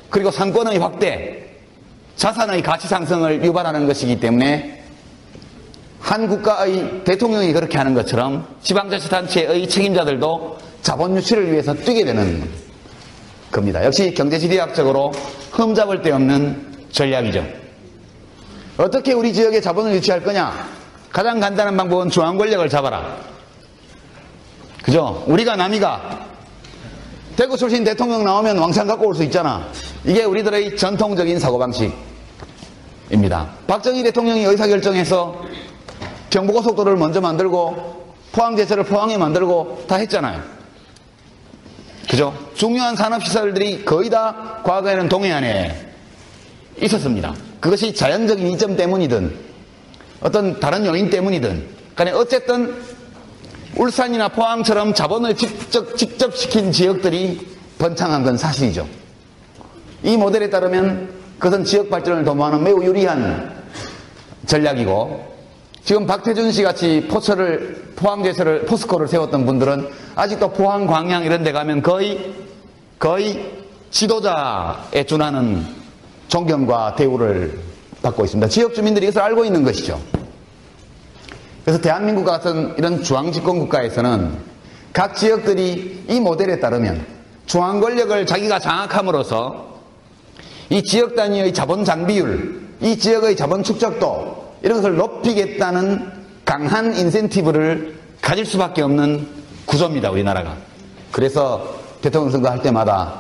그리고 상권의 확대, 자산의 가치 상승을 유발하는 것이기 때문에 한 국가의 대통령이 그렇게 하는 것처럼 지방자치단체의 책임자들도 자본 유치를 위해서 뛰게 되는 겁니다. 역시 경제지리학적으로 흠잡을 데 없는 전략이죠. 어떻게 우리 지역에 자본을 유치할 거냐? 가장 간단한 방법은 중앙 권력을 잡아라. 그죠? 우리가 남이가 대구 출신 대통령 나오면 왕창 갖고 올 수 있잖아. 이게 우리들의 전통적인 사고방식입니다. 박정희 대통령이 의사결정해서 경부고속도로를 먼저 만들고 포항제철을 포항에 만들고 다 했잖아요. 그죠? 중요한 산업시설들이 거의 다 과거에는 동해안에 있었습니다. 그것이 자연적인 이점 때문이든 어떤 다른 요인 때문이든 간에 어쨌든 울산이나 포항처럼 자본을 직접 시킨 지역들이 번창한 건 사실이죠. 이 모델에 따르면 그것은 지역 발전을 도모하는 매우 유리한 전략이고 지금 박태준 씨 같이 포항제철을 포스코를 세웠던 분들은 아직도 포항, 광양 이런 데 가면 거의 지도자에 준하는 존경과 대우를 받고 있습니다. 지역 주민들이 이것을 알고 있는 것이죠. 그래서 대한민국 같은 이런 중앙집권 국가에서는 각 지역들이 이 모델에 따르면 중앙 권력을 자기가 장악함으로써 이 지역 단위의 자본 장비율, 이 지역의 자본 축적도 이런 것을 높이겠다는 강한 인센티브를 가질 수밖에 없는 구조입니다. 우리나라가. 그래서 대통령 선거 할 때마다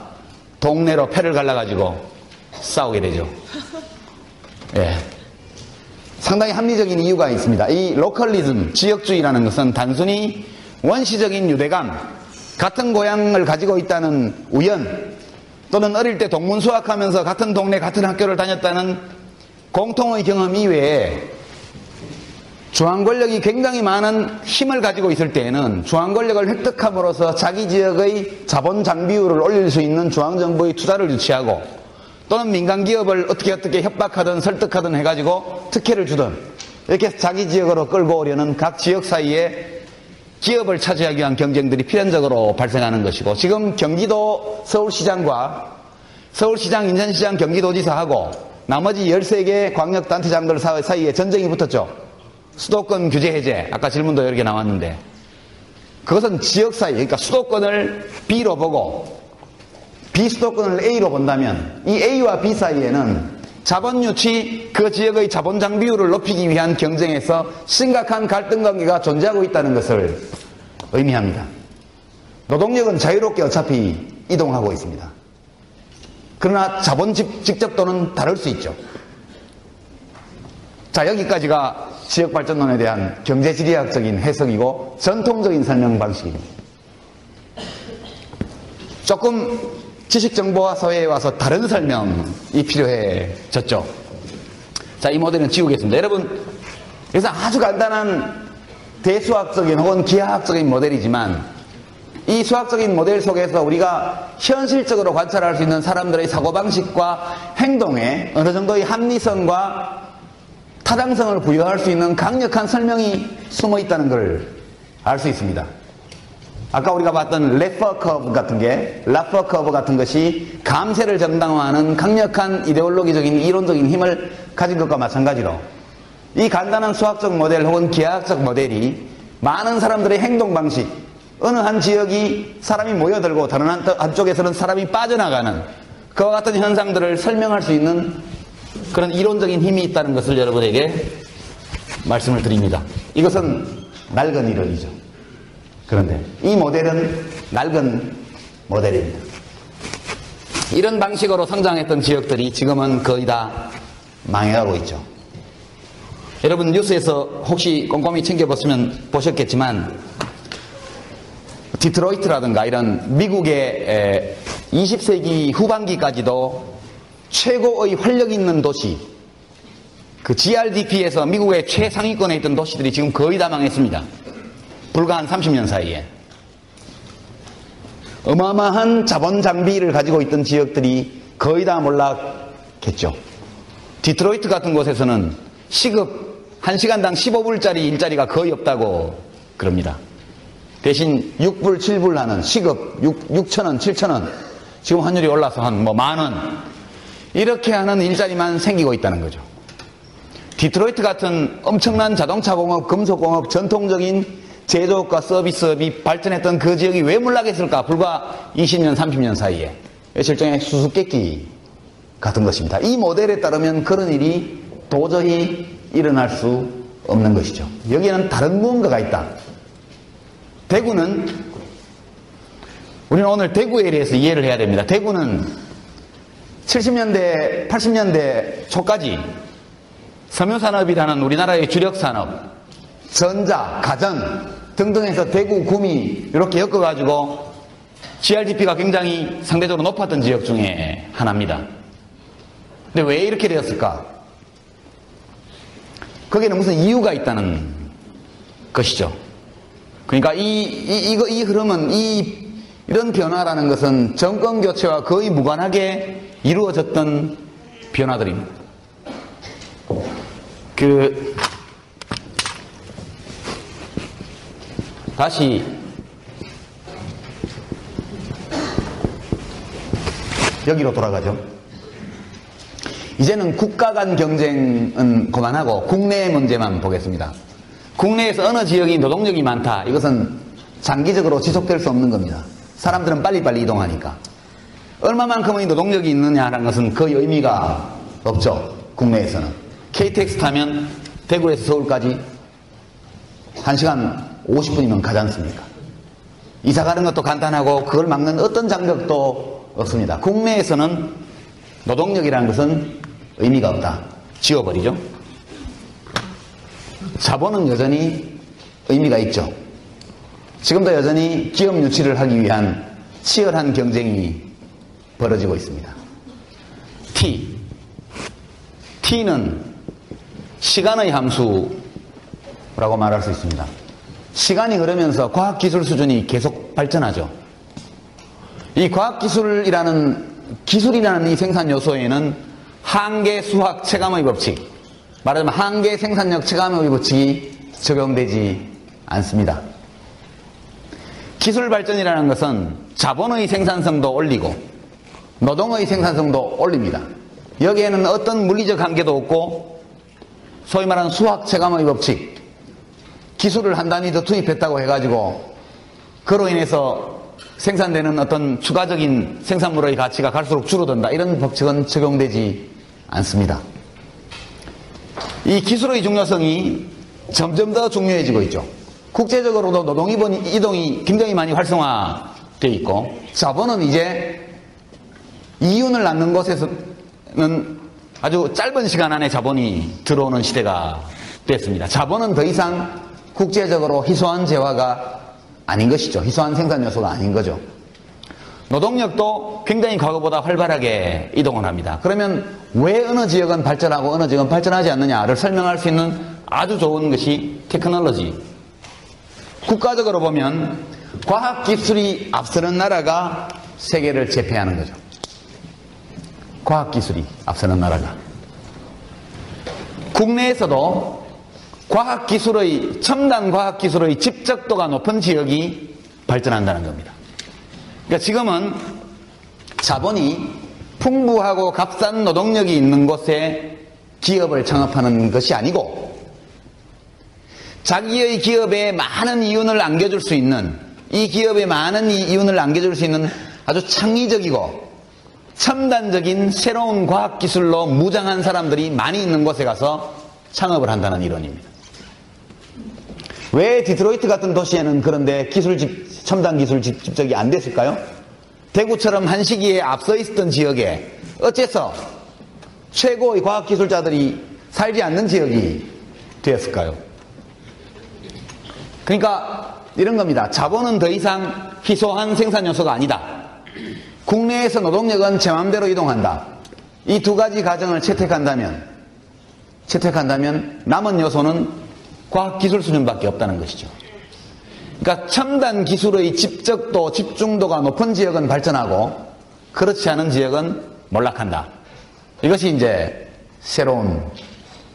동네로 패를 갈라가지고 싸우게 되죠. 예. 상당히 합리적인 이유가 있습니다. 이 로컬리즘, 지역주의라는 것은 단순히 원시적인 유대감, 같은 고향을 가지고 있다는 우연, 또는 어릴 때 동문수학하면서 같은 동네, 같은 학교를 다녔다는 공통의 경험 이외에 중앙권력이 굉장히 많은 힘을 가지고 있을 때에는 중앙권력을 획득함으로써 자기 지역의 자본 장비율을 올릴 수 있는 중앙정부의 투자를 유치하고 또는 민간기업을 어떻게 협박하든 설득하든 해가지고 특혜를 주든 이렇게 해서 자기 지역으로 끌고 오려는 각 지역 사이의 기업을 차지하기 위한 경쟁들이 필연적으로 발생하는 것이고, 지금 경기도 서울시장과 서울시장, 인천시장, 경기도지사하고 나머지 13개 광역단체장들 사이에 전쟁이 붙었죠. 수도권 규제 해제, 아까 질문도 여러 개 나왔는데, 그것은 지역 사이, 그러니까 수도권을 B로 보고 비수도권을 A로 본다면 이 A와 B 사이에는 자본 유치, 그 지역의 자본 장비율을 높이기 위한 경쟁에서 심각한 갈등 관계가 존재하고 있다는 것을 의미합니다. 노동력은 자유롭게 어차피 이동하고 있습니다. 그러나 자본 직접도는 다를 수 있죠. 자, 여기까지가 지역발전론에 대한 경제지리학적인 해석이고 전통적인 설명 방식입니다. 조금 지식정보화 사회에 와서 다른 설명이 필요해졌죠. 자, 이 모델은 지우겠습니다. 여러분, 그래서 아주 간단한 대수학적인 혹은 기하학적인 모델이지만 이 수학적인 모델 속에서 우리가 현실적으로 관찰할 수 있는 사람들의 사고방식과 행동에 어느 정도의 합리성과 타당성을 부여할 수 있는 강력한 설명이 숨어 있다는 걸 알 수 있습니다. 아까 우리가 봤던 라퍼 커브 같은 것이 감세를 정당화하는 강력한 이데올로기적인 이론적인 힘을 가진 것과 마찬가지로 이 간단한 수학적 모델 혹은 기하학적 모델이 많은 사람들의 행동 방식, 어느 한 지역이 사람이 모여들고 다른 한쪽에서는 사람이 빠져나가는 그와 같은 현상들을 설명할 수 있는 그런 이론적인 힘이 있다는 것을 여러분에게 말씀을 드립니다. 이것은 낡은 이론이죠. 그런데 이 모델은 낡은 모델입니다. 이런 방식으로 성장했던 지역들이 지금은 거의 다 망해가고 있죠. 여러분 뉴스에서 혹시 꼼꼼히 보셨겠지만 디트로이트라든가 이런 미국의 20세기 후반기까지도 최고의 활력 있는 도시, 그 GRDP에서 미국의 최상위권에 있던 도시들이 지금 거의 다 망했습니다. 불과 한 30년 사이에. 어마어마한 자본 장비를 가지고 있던 지역들이 거의 다 몰락했죠. 디트로이트 같은 곳에서는 시급 1시간당 15불짜리 일자리가 거의 없다고 그럽니다. 대신 6불, 7불 하는 시급 6,000원, 7,000원, 지금 환율이 올라서 한 만원, 이렇게 하는 일자리만 생기고 있다는 거죠. 디트로이트 같은 엄청난 자동차 공업, 금속 공업, 전통적인 제조업과 서비스업이 발전했던 그 지역이 왜 몰락했을까? 불과 20년, 30년 사이에. 일종의 수수께끼 같은 것입니다. 이 모델에 따르면 그런 일이 도저히 일어날 수 없는 것이죠. 여기에는 다른 무언가가 있다. 대구는, 우리는 오늘 대구에 대해서 이해를 해야 됩니다. 대구는 70년대, 80년대 초까지 섬유산업이라는 우리나라의 주력산업, 전자, 가전 등등에서 대구, 구미 이렇게 엮어가지고 GRDP가 굉장히 상대적으로 높았던 지역 중에 하나입니다. 근데 왜 이렇게 되었을까? 거기에는 무슨 이유가 있다는 것이죠. 그러니까 이 흐름은 이런 변화라는 것은 정권 교체와 거의 무관하게 이루어졌던 변화들입니다. 다시 여기로 돌아가죠. 이제는 국가 간 경쟁은 그만하고 국내의 문제만 보겠습니다. 국내에서 어느 지역이 노동력이 많다, 이것은 장기적으로 지속될 수 없는 겁니다. 사람들은 빨리빨리 이동하니까. 얼마만큼의 노동력이 있느냐라는 것은 거의 의미가 없죠. 국내에서는. KTX 타면 대구에서 서울까지 1시간 50분이면 가지 않습니까? 이사 가는 것도 간단하고 그걸 막는 어떤 장벽도 없습니다. 국내에서는 노동력이라는 것은 의미가 없다. 지워버리죠. 자본은 여전히 의미가 있죠. 지금도 여전히 기업 유치를 하기 위한 치열한 경쟁이 벌어지고 있습니다. T는 시간의 함수라고 말할 수 있습니다. 시간이 흐르면서 과학기술 수준이 계속 발전하죠. 이 과학기술이라는 이 생산 요소에는 한계 수학 체감의 법칙, 말하자면 한계 생산력 체감의 법칙이 적용되지 않습니다. 기술 발전이라는 것은 자본의 생산성도 올리고 노동의 생산성도 올립니다. 여기에는 어떤 물리적 한계도 없고 소위 말하는 수학 체감의 법칙, 기술을 한 단위 더 투입했다고 해가지고 그로 인해서 생산되는 어떤 추가적인 생산물의 가치가 갈수록 줄어든다, 이런 법칙은 적용되지 않습니다. 이 기술의 중요성이 점점 더 중요해지고 있죠. 국제적으로도 노동 이동이 굉장히 많이 활성화되어 있고, 자본은 이제 이윤을 낳는 곳에서는 아주 짧은 시간 안에 자본이 들어오는 시대가 됐습니다. 자본은 더 이상 국제적으로 희소한 재화가 아닌 것이죠. 희소한 생산 요소가 아닌 거죠. 노동력도 굉장히 과거보다 활발하게 이동을 합니다. 그러면 왜 어느 지역은 발전하고 어느 지역은 발전하지 않느냐를 설명할 수 있는 아주 좋은 것이 테크놀로지. 국가적으로 보면 과학기술이 앞서는 나라가 세계를 제패하는 거죠. 과학기술이 앞서는 나라가. 국내에서도 첨단 과학기술의 집적도가 높은 지역이 발전한다는 겁니다. 그러니까 지금은 자본이 풍부하고 값싼 노동력이 있는 곳에 기업을 창업하는 것이 아니고, 자기의 기업에 많은 이윤을 안겨줄 수 있는, 이 기업에 많은 이윤을 안겨줄 수 있는 아주 창의적이고 첨단적인 새로운 과학기술로 무장한 사람들이 많이 있는 곳에 가서 창업을 한다는 이론입니다. 왜 디트로이트 같은 도시에는 그런데 첨단 기술 집적이 안 됐을까요? 대구처럼 한 시기에 앞서 있었던 지역에 어째서 최고의 과학기술자들이 살지 않는 지역이 되었을까요? 그러니까 이런 겁니다. 자본은 더 이상 희소한 생산 요소가 아니다. 국내에서 노동력은 제 마음대로 이동한다. 이 두 가지 가정을 채택한다면 남은 요소는 과학기술 수준밖에 없다는 것이죠. 그러니까 첨단 기술의 집적도, 집중도가 높은 지역은 발전하고 그렇지 않은 지역은 몰락한다. 이것이 이제 새로운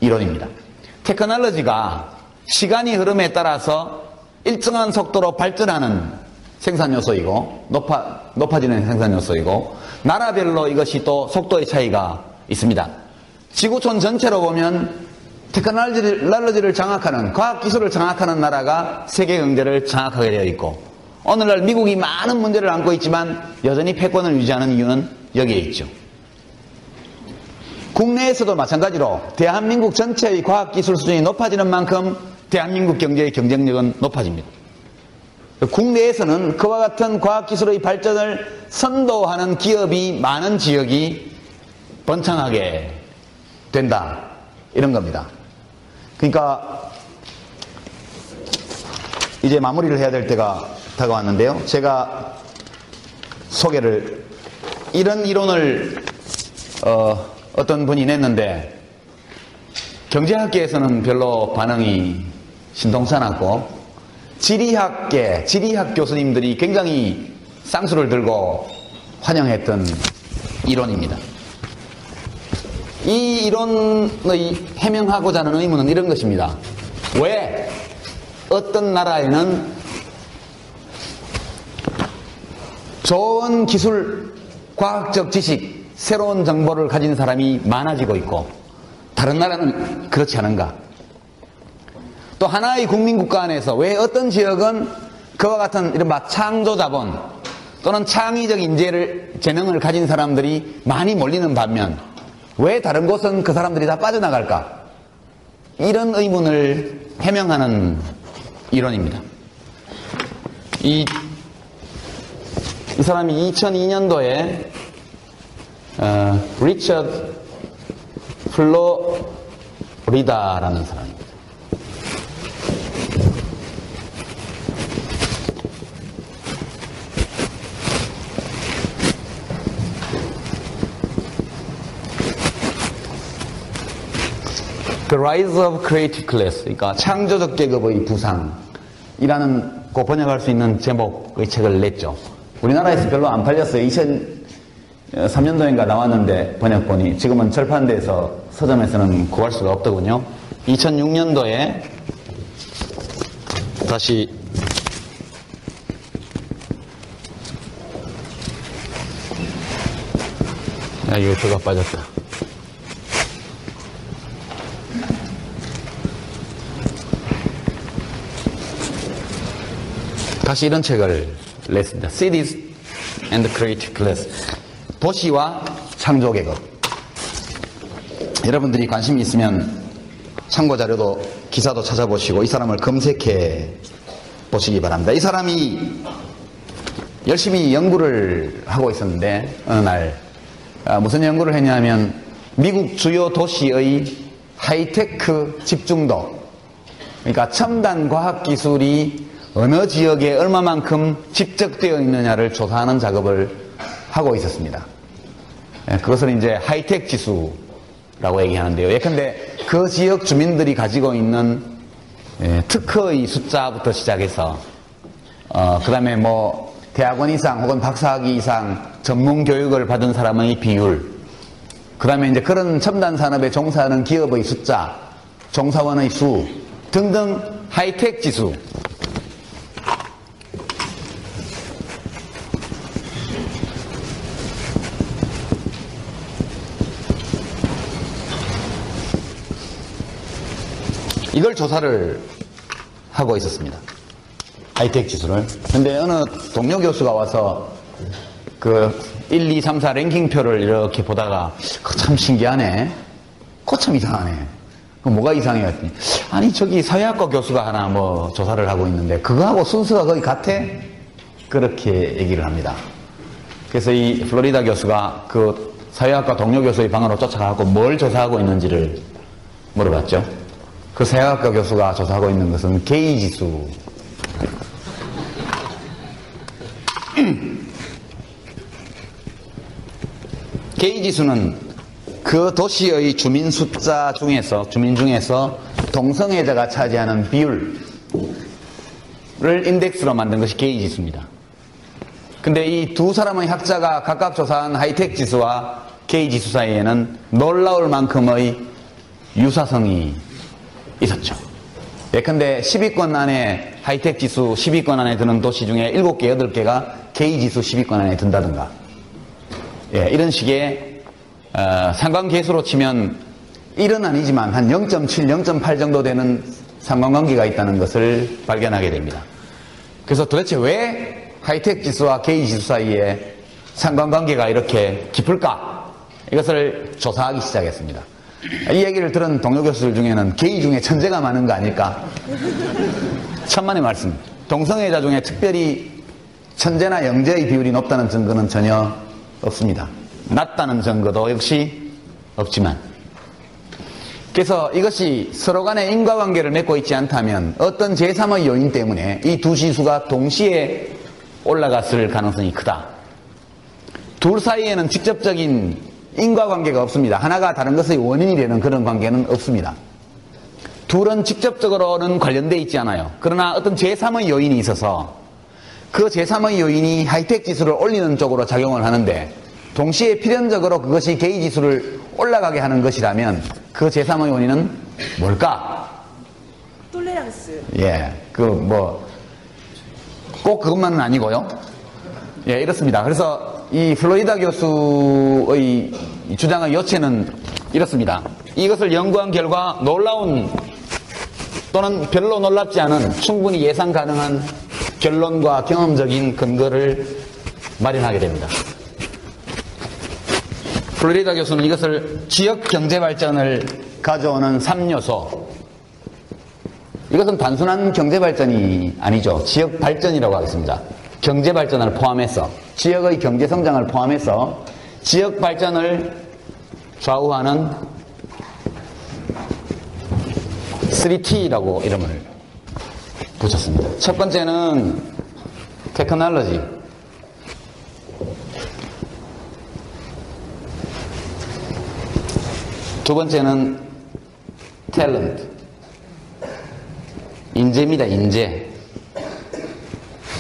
이론입니다. 테크놀로지가 시간이 흐름에 따라서 일정한 속도로 발전하는 생산 요소이고 높아지는 생산 요소이고, 나라별로 이것이 또 속도의 차이가 있습니다. 지구촌 전체로 보면 테크놀로지를 장악하는, 과학기술을 장악하는 나라가 세계 경제를 장악하게 되어 있고, 오늘날 미국이 많은 문제를 안고 있지만 여전히 패권을 유지하는 이유는 여기에 있죠. 국내에서도 마찬가지로 대한민국 전체의 과학기술 수준이 높아지는 만큼 대한민국 경제의 경쟁력은 높아집니다. 국내에서는 그와 같은 과학기술의 발전을 선도하는 기업이 많은 지역이 번창하게 된다, 이런 겁니다. 그러니까 이제 마무리를 해야 될 때가 다가왔는데요. 제가 이런 이론을 어떤 분이 냈는데 경제학계에서는 별로 반응이 신통치 않았고, 지리학 교수님들이 굉장히 쌍수를 들고 환영했던 이론입니다. 이 이론의 해명하고자 하는 의무는 이런 것입니다. 왜 어떤 나라에는 좋은 기술, 과학적 지식, 새로운 정보를 가진 사람이 많아지고 있고 다른 나라는 그렇지 않은가? 또 하나의 국민국가 안에서 왜 어떤 지역은 그와 같은 이른바 창조자본 또는 창의적 재능을 가진 사람들이 많이 몰리는 반면 왜 다른 곳은 그 사람들이 다 빠져나갈까? 이런 의문을 해명하는 이론입니다. 이 사람이 2002년도에 리처드 플로리다라는 사람입니다. The Rise of Creative Class, 그러니까 창조적 계급의 부상이라는 그 번역할 수 있는 제목의 책을 냈죠. 우리나라에서 별로 안 팔렸어요. 2003년도인가 나왔는데 번역본이 지금은 절판돼서 서점에서는 구할 수가 없더군요. 2006년도에 다시 야, 이거 표가 빠졌다. 다시 이런 책을 냈습니다. Cities and Creative Class. 도시와 창조계급. 여러분들이 관심이 있으면 참고 자료도 기사도 찾아보시고 이 사람을 검색해 보시기 바랍니다. 이 사람이 열심히 연구를 하고 있었는데 어느 날 무슨 연구를 했냐면 미국 주요 도시의 하이테크 집중도, 그러니까 첨단 과학기술이 어느 지역에 얼마만큼 집적되어 있느냐를 조사하는 작업을 하고 있었습니다. 그것을 이제 하이텍 지수라고 얘기하는데요. 예컨대 그 지역 주민들이 가지고 있는 특허의 숫자부터 시작해서 그 다음에 뭐 대학원 이상 혹은 박사학위 이상 전문 교육을 받은 사람의 비율, 그 다음에 이제 그런 첨단 산업에 종사하는 기업의 숫자, 종사원의 수 등등 하이텍 지수. 이걸 조사를 하고 있었습니다. 하이텍 지수를. 근데 어느 동료 교수가 와서 그 1, 2, 3, 4 랭킹표를 이렇게 보다가 참 신기하네. 참 이상하네. 뭐가 이상해요? 아니 저기 사회학과 교수가 하나 뭐 조사를 하고 있는데 그거하고 순서가 거의 같아? 그렇게 얘기를 합니다. 그래서 이 플로리다 교수가 그 사회학과 동료 교수의 방으로 쫓아가고 뭘 조사하고 있는지를 물어봤죠. 그 사회학과 교수가 조사하고 있는 것은 게이 지수. 게이 지수는 그 도시의 주민 숫자 중에서, 주민 중에서 동성애자가 차지하는 비율을 인덱스로 만든 것이 게이 지수입니다. 근데 이 두 사람의 학자가 각각 조사한 하이텍 지수와 게이 지수 사이에는 놀라울 만큼의 유사성이 있었죠. 예컨대 10위권 안에 하이텍 지수 10위권 안에 드는 도시 중에 7개, 8개가 게이 지수 10위권 안에 든다든가. 예, 이런 식의 상관계수로 치면 1은 아니지만 한 0.7, 0.8 정도 되는 상관관계가 있다는 것을 발견하게 됩니다. 그래서 도대체 왜 하이텍 지수와 게이 지수 사이에 상관관계가 이렇게 깊을까? 이것을 조사하기 시작했습니다. 이 얘기를 들은 동료 교수들 중에는 게이 중에 천재가 많은 거 아닐까? 천만의 말씀. 동성애자 중에 특별히 천재나 영재의 비율이 높다는 증거는 전혀 없습니다. 낮다는 증거도 역시 없지만. 그래서 이것이 서로 간에 인과관계를 맺고 있지 않다면 어떤 제3의 요인 때문에 이 두 지수가 동시에 올라갔을 가능성이 크다. 둘 사이에는 직접적인 인과관계가 없습니다. 하나가 다른 것의 원인이 되는 그런 관계는 없습니다. 둘은 직접적으로는 관련되어 있지 않아요. 그러나 어떤 제3의 요인이 있어서 그 제3의 요인이 하이텍 지수를 올리는 쪽으로 작용을 하는데 동시에 필연적으로 그것이 게이 지수를 올라가게 하는 것이라면 그 제3의 원인은 뭘까? 톨레랑스. 예, 꼭 그것만은 아니고요. 예, 이렇습니다. 그래서 이 플로리다 교수의 주장의 여체는 이렇습니다. 이것을 연구한 결과 놀라운 또는 별로 놀랍지 않은 충분히 예상 가능한 결론과 경험적인 근거를 마련하게 됩니다. 플로리다 교수는 이것을 지역 경제 발전을 가져오는 3요소. 이것은 단순한 경제 발전이 아니죠. 지역 발전이라고 하겠습니다. 경제 발전을 포함해서, 지역의 경제 성장을 포함해서 지역 발전을 좌우하는 3T라고 이름을 붙였습니다. 첫 번째는 테크놀로지. 두 번째는 탤런트. 인재입니다, 인재.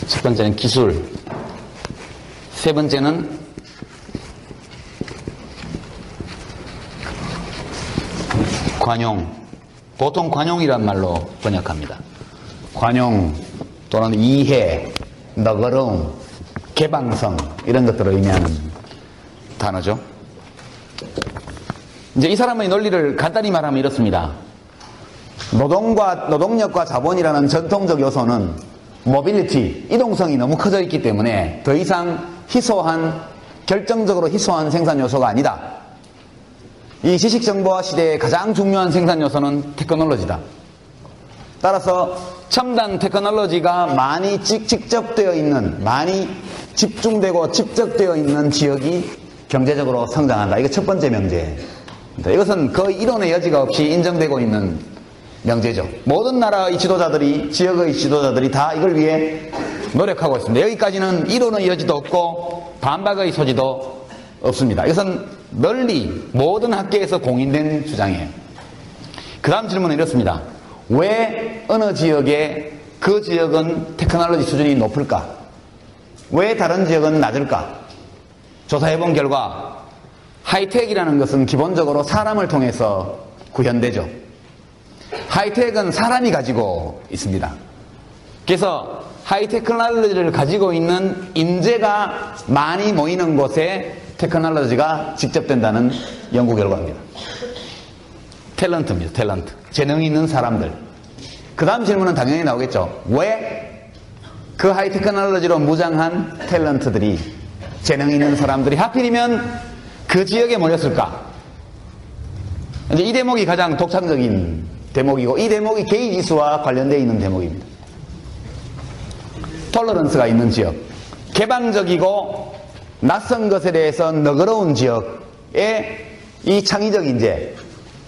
첫 번째는 기술. 세 번째는 관용. 보통 관용이란 말로 번역합니다. 관용 또는 이해, 너그러움, 개방성 이런 것들을 의미하는 단어죠. 이제 이 사람의 논리를 간단히 말하면 이렇습니다. 노동력과 자본이라는 전통적 요소는 모빌리티, 이동성이 너무 커져 있기 때문에 더 이상 결정적으로 희소한 생산 요소가 아니다. 이 지식정보화 시대의 가장 중요한 생산 요소는 테크놀로지다. 따라서 첨단 테크놀로지가 많이 많이 집중되고 집적되어 있는 지역이 경제적으로 성장한다. 이거 첫 번째 명제. 이것은 거의 이론의 여지가 없이 인정되고 있는 명제죠. 모든 나라의 지도자들이, 지역의 지도자들이 다 이걸 위해 노력하고 있습니다. 여기까지는 이론의 여지도 없고 반박의 소지도 없습니다. 이것은 널리 모든 학계에서 공인된 주장이에요. 그 다음 질문은 이렇습니다. 왜 어느 지역에 그 지역은 테크놀로지 수준이 높을까? 왜 다른 지역은 낮을까? 조사해본 결과 하이텍이라는 것은 기본적으로 사람을 통해서 구현되죠. 하이텍은 사람이 가지고 있습니다. 그래서 하이테크놀로지를 가지고 있는 인재가 많이 모이는 곳에 테크놀로지가 직접된다는 연구 결과입니다. 탤런트입니다. 탤런트. 재능 있는 사람들. 그 다음 질문은 당연히 나오겠죠. 왜 그 하이테크놀로지로 무장한 탤런트들이, 재능 있는 사람들이 하필이면 그 지역에 모였을까? 이제 이 대목이 가장 독창적인 대목이고, 이 대목이 게이 지수와 관련되어 있는 대목입니다. 톨러런스가 있는 지역, 개방적이고 낯선 것에 대해서 너그러운 지역에 이 창의적 인재,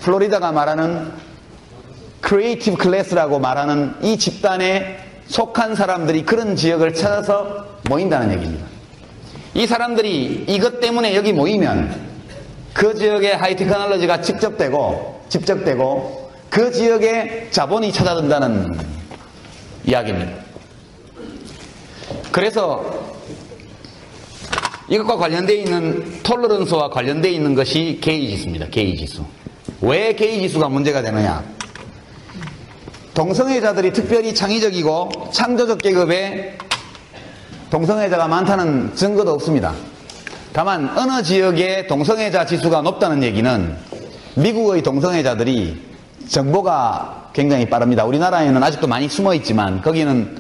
플로리다가 말하는 크리에이티브 클래스라고 말하는 이 집단에 속한 사람들이 그런 지역을 찾아서 모인다는 얘기입니다. 이 사람들이 이것 때문에 여기 모이면 그 지역의 하이테크놀로지가 집적되고 그 지역에 자본이 찾아든다는 이야기입니다. 그래서 이것과 관련되어 있는 톨러런스와 관련되어 있는 것이 게이 지수입니다. 게이 지수. 왜 게이 지수가 문제가 되느냐? 동성애자들이 특별히 창의적이고 창조적 계급에 동성애자가 많다는 증거도 없습니다. 다만 어느 지역의 동성애자 지수가 높다는 얘기는 미국의 동성애자들이 정보가 굉장히 빠릅니다. 우리나라에는 아직도 많이 숨어 있지만 거기는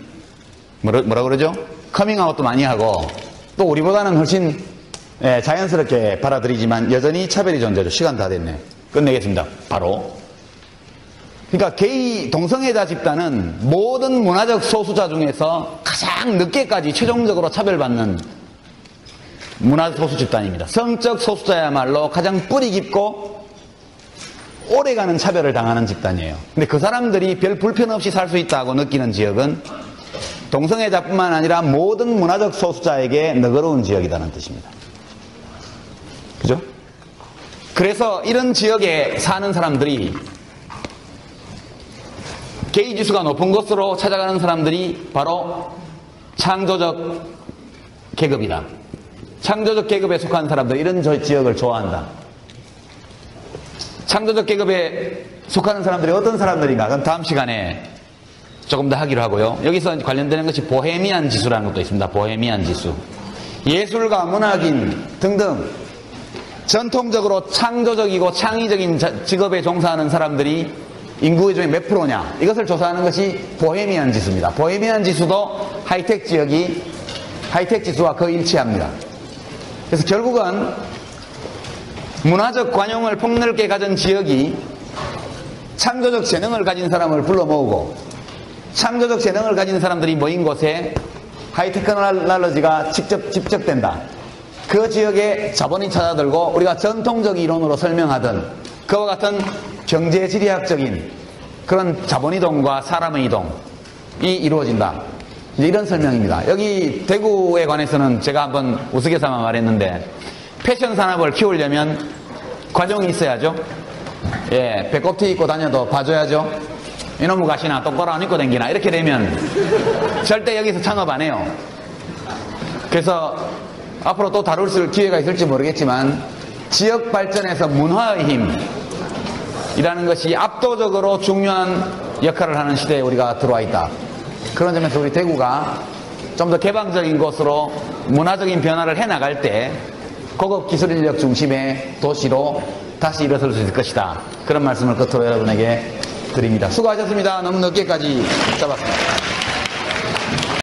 뭐라 그러죠? 커밍아웃도 많이 하고 또 우리보다는 훨씬 자연스럽게 받아들이지만 여전히 차별이 존재하죠. 시간 다 됐네. 끝내겠습니다. 바로. 그러니까 게이 동성애자 집단은 모든 문화적 소수자 중에서 가장 늦게까지 최종적으로 차별받는 문화 소수 집단입니다. 성적 소수자야말로 가장 뿌리 깊고 오래가는 차별을 당하는 집단이에요. 근데 그 사람들이 별 불편 없이 살 수 있다고 느끼는 지역은 동성애자뿐만 아니라 모든 문화적 소수자에게 너그러운 지역이라는 뜻입니다. 그죠? 그래서 이런 지역에 사는 사람들이 게이 지수가 높은 곳으로 찾아가는 사람들이 바로 창조적 계급이다. 창조적 계급에 속한 사람들, 이런 지역을 좋아한다. 창조적 계급에 속하는 사람들이 어떤 사람들인가? 그럼 다음 시간에 조금 더 하기로 하고요. 여기서 관련되는 것이 보헤미안 지수라는 것도 있습니다. 보헤미안 지수. 예술가, 문학인 등등 전통적으로 창조적이고 창의적인 직업에 종사하는 사람들이 인구 중에 몇 프로냐, 이것을 조사하는 것이 보헤미안 지수입니다. 보헤미안 지수도 하이텍 지수와 거의 일치합니다. 그래서 결국은 문화적 관용을 폭넓게 가진 지역이 창조적 재능을 가진 사람을 불러 모으고 창조적 재능을 가진 사람들이 모인 곳에 하이테크놀로지가 집적된다. 그 지역에 자본이 찾아들고 우리가 전통적 이론으로 설명하던 그와 같은 경제지리학적인 그런 자본이동과 사람의 이동이 이루어진다. 이제 이런 설명입니다. 여기 대구에 관해서는 제가 한번 우스갯소리만 말했는데 패션 산업을 키우려면 과정이 있어야죠. 예, 배꼽티 입고 다녀도 봐줘야죠. 이놈의 가시나 똑바로 안 입고 다니나 이렇게 되면 절대 여기서 창업 안 해요. 그래서 앞으로 또 다룰 기회가 있을지 모르겠지만 지역 발전에서 문화의 힘이라는 것이 압도적으로 중요한 역할을 하는 시대에 우리가 들어와 있다. 그런 점에서 우리 대구가 좀 더 개방적인 곳으로 문화적인 변화를 해나갈 때 고급 기술 인력 중심의 도시로 다시 일어설 수 있을 것이다. 그런 말씀을 끝으로 여러분에게 드립니다. 수고하셨습니다. 너무 늦게까지 잡았습니다.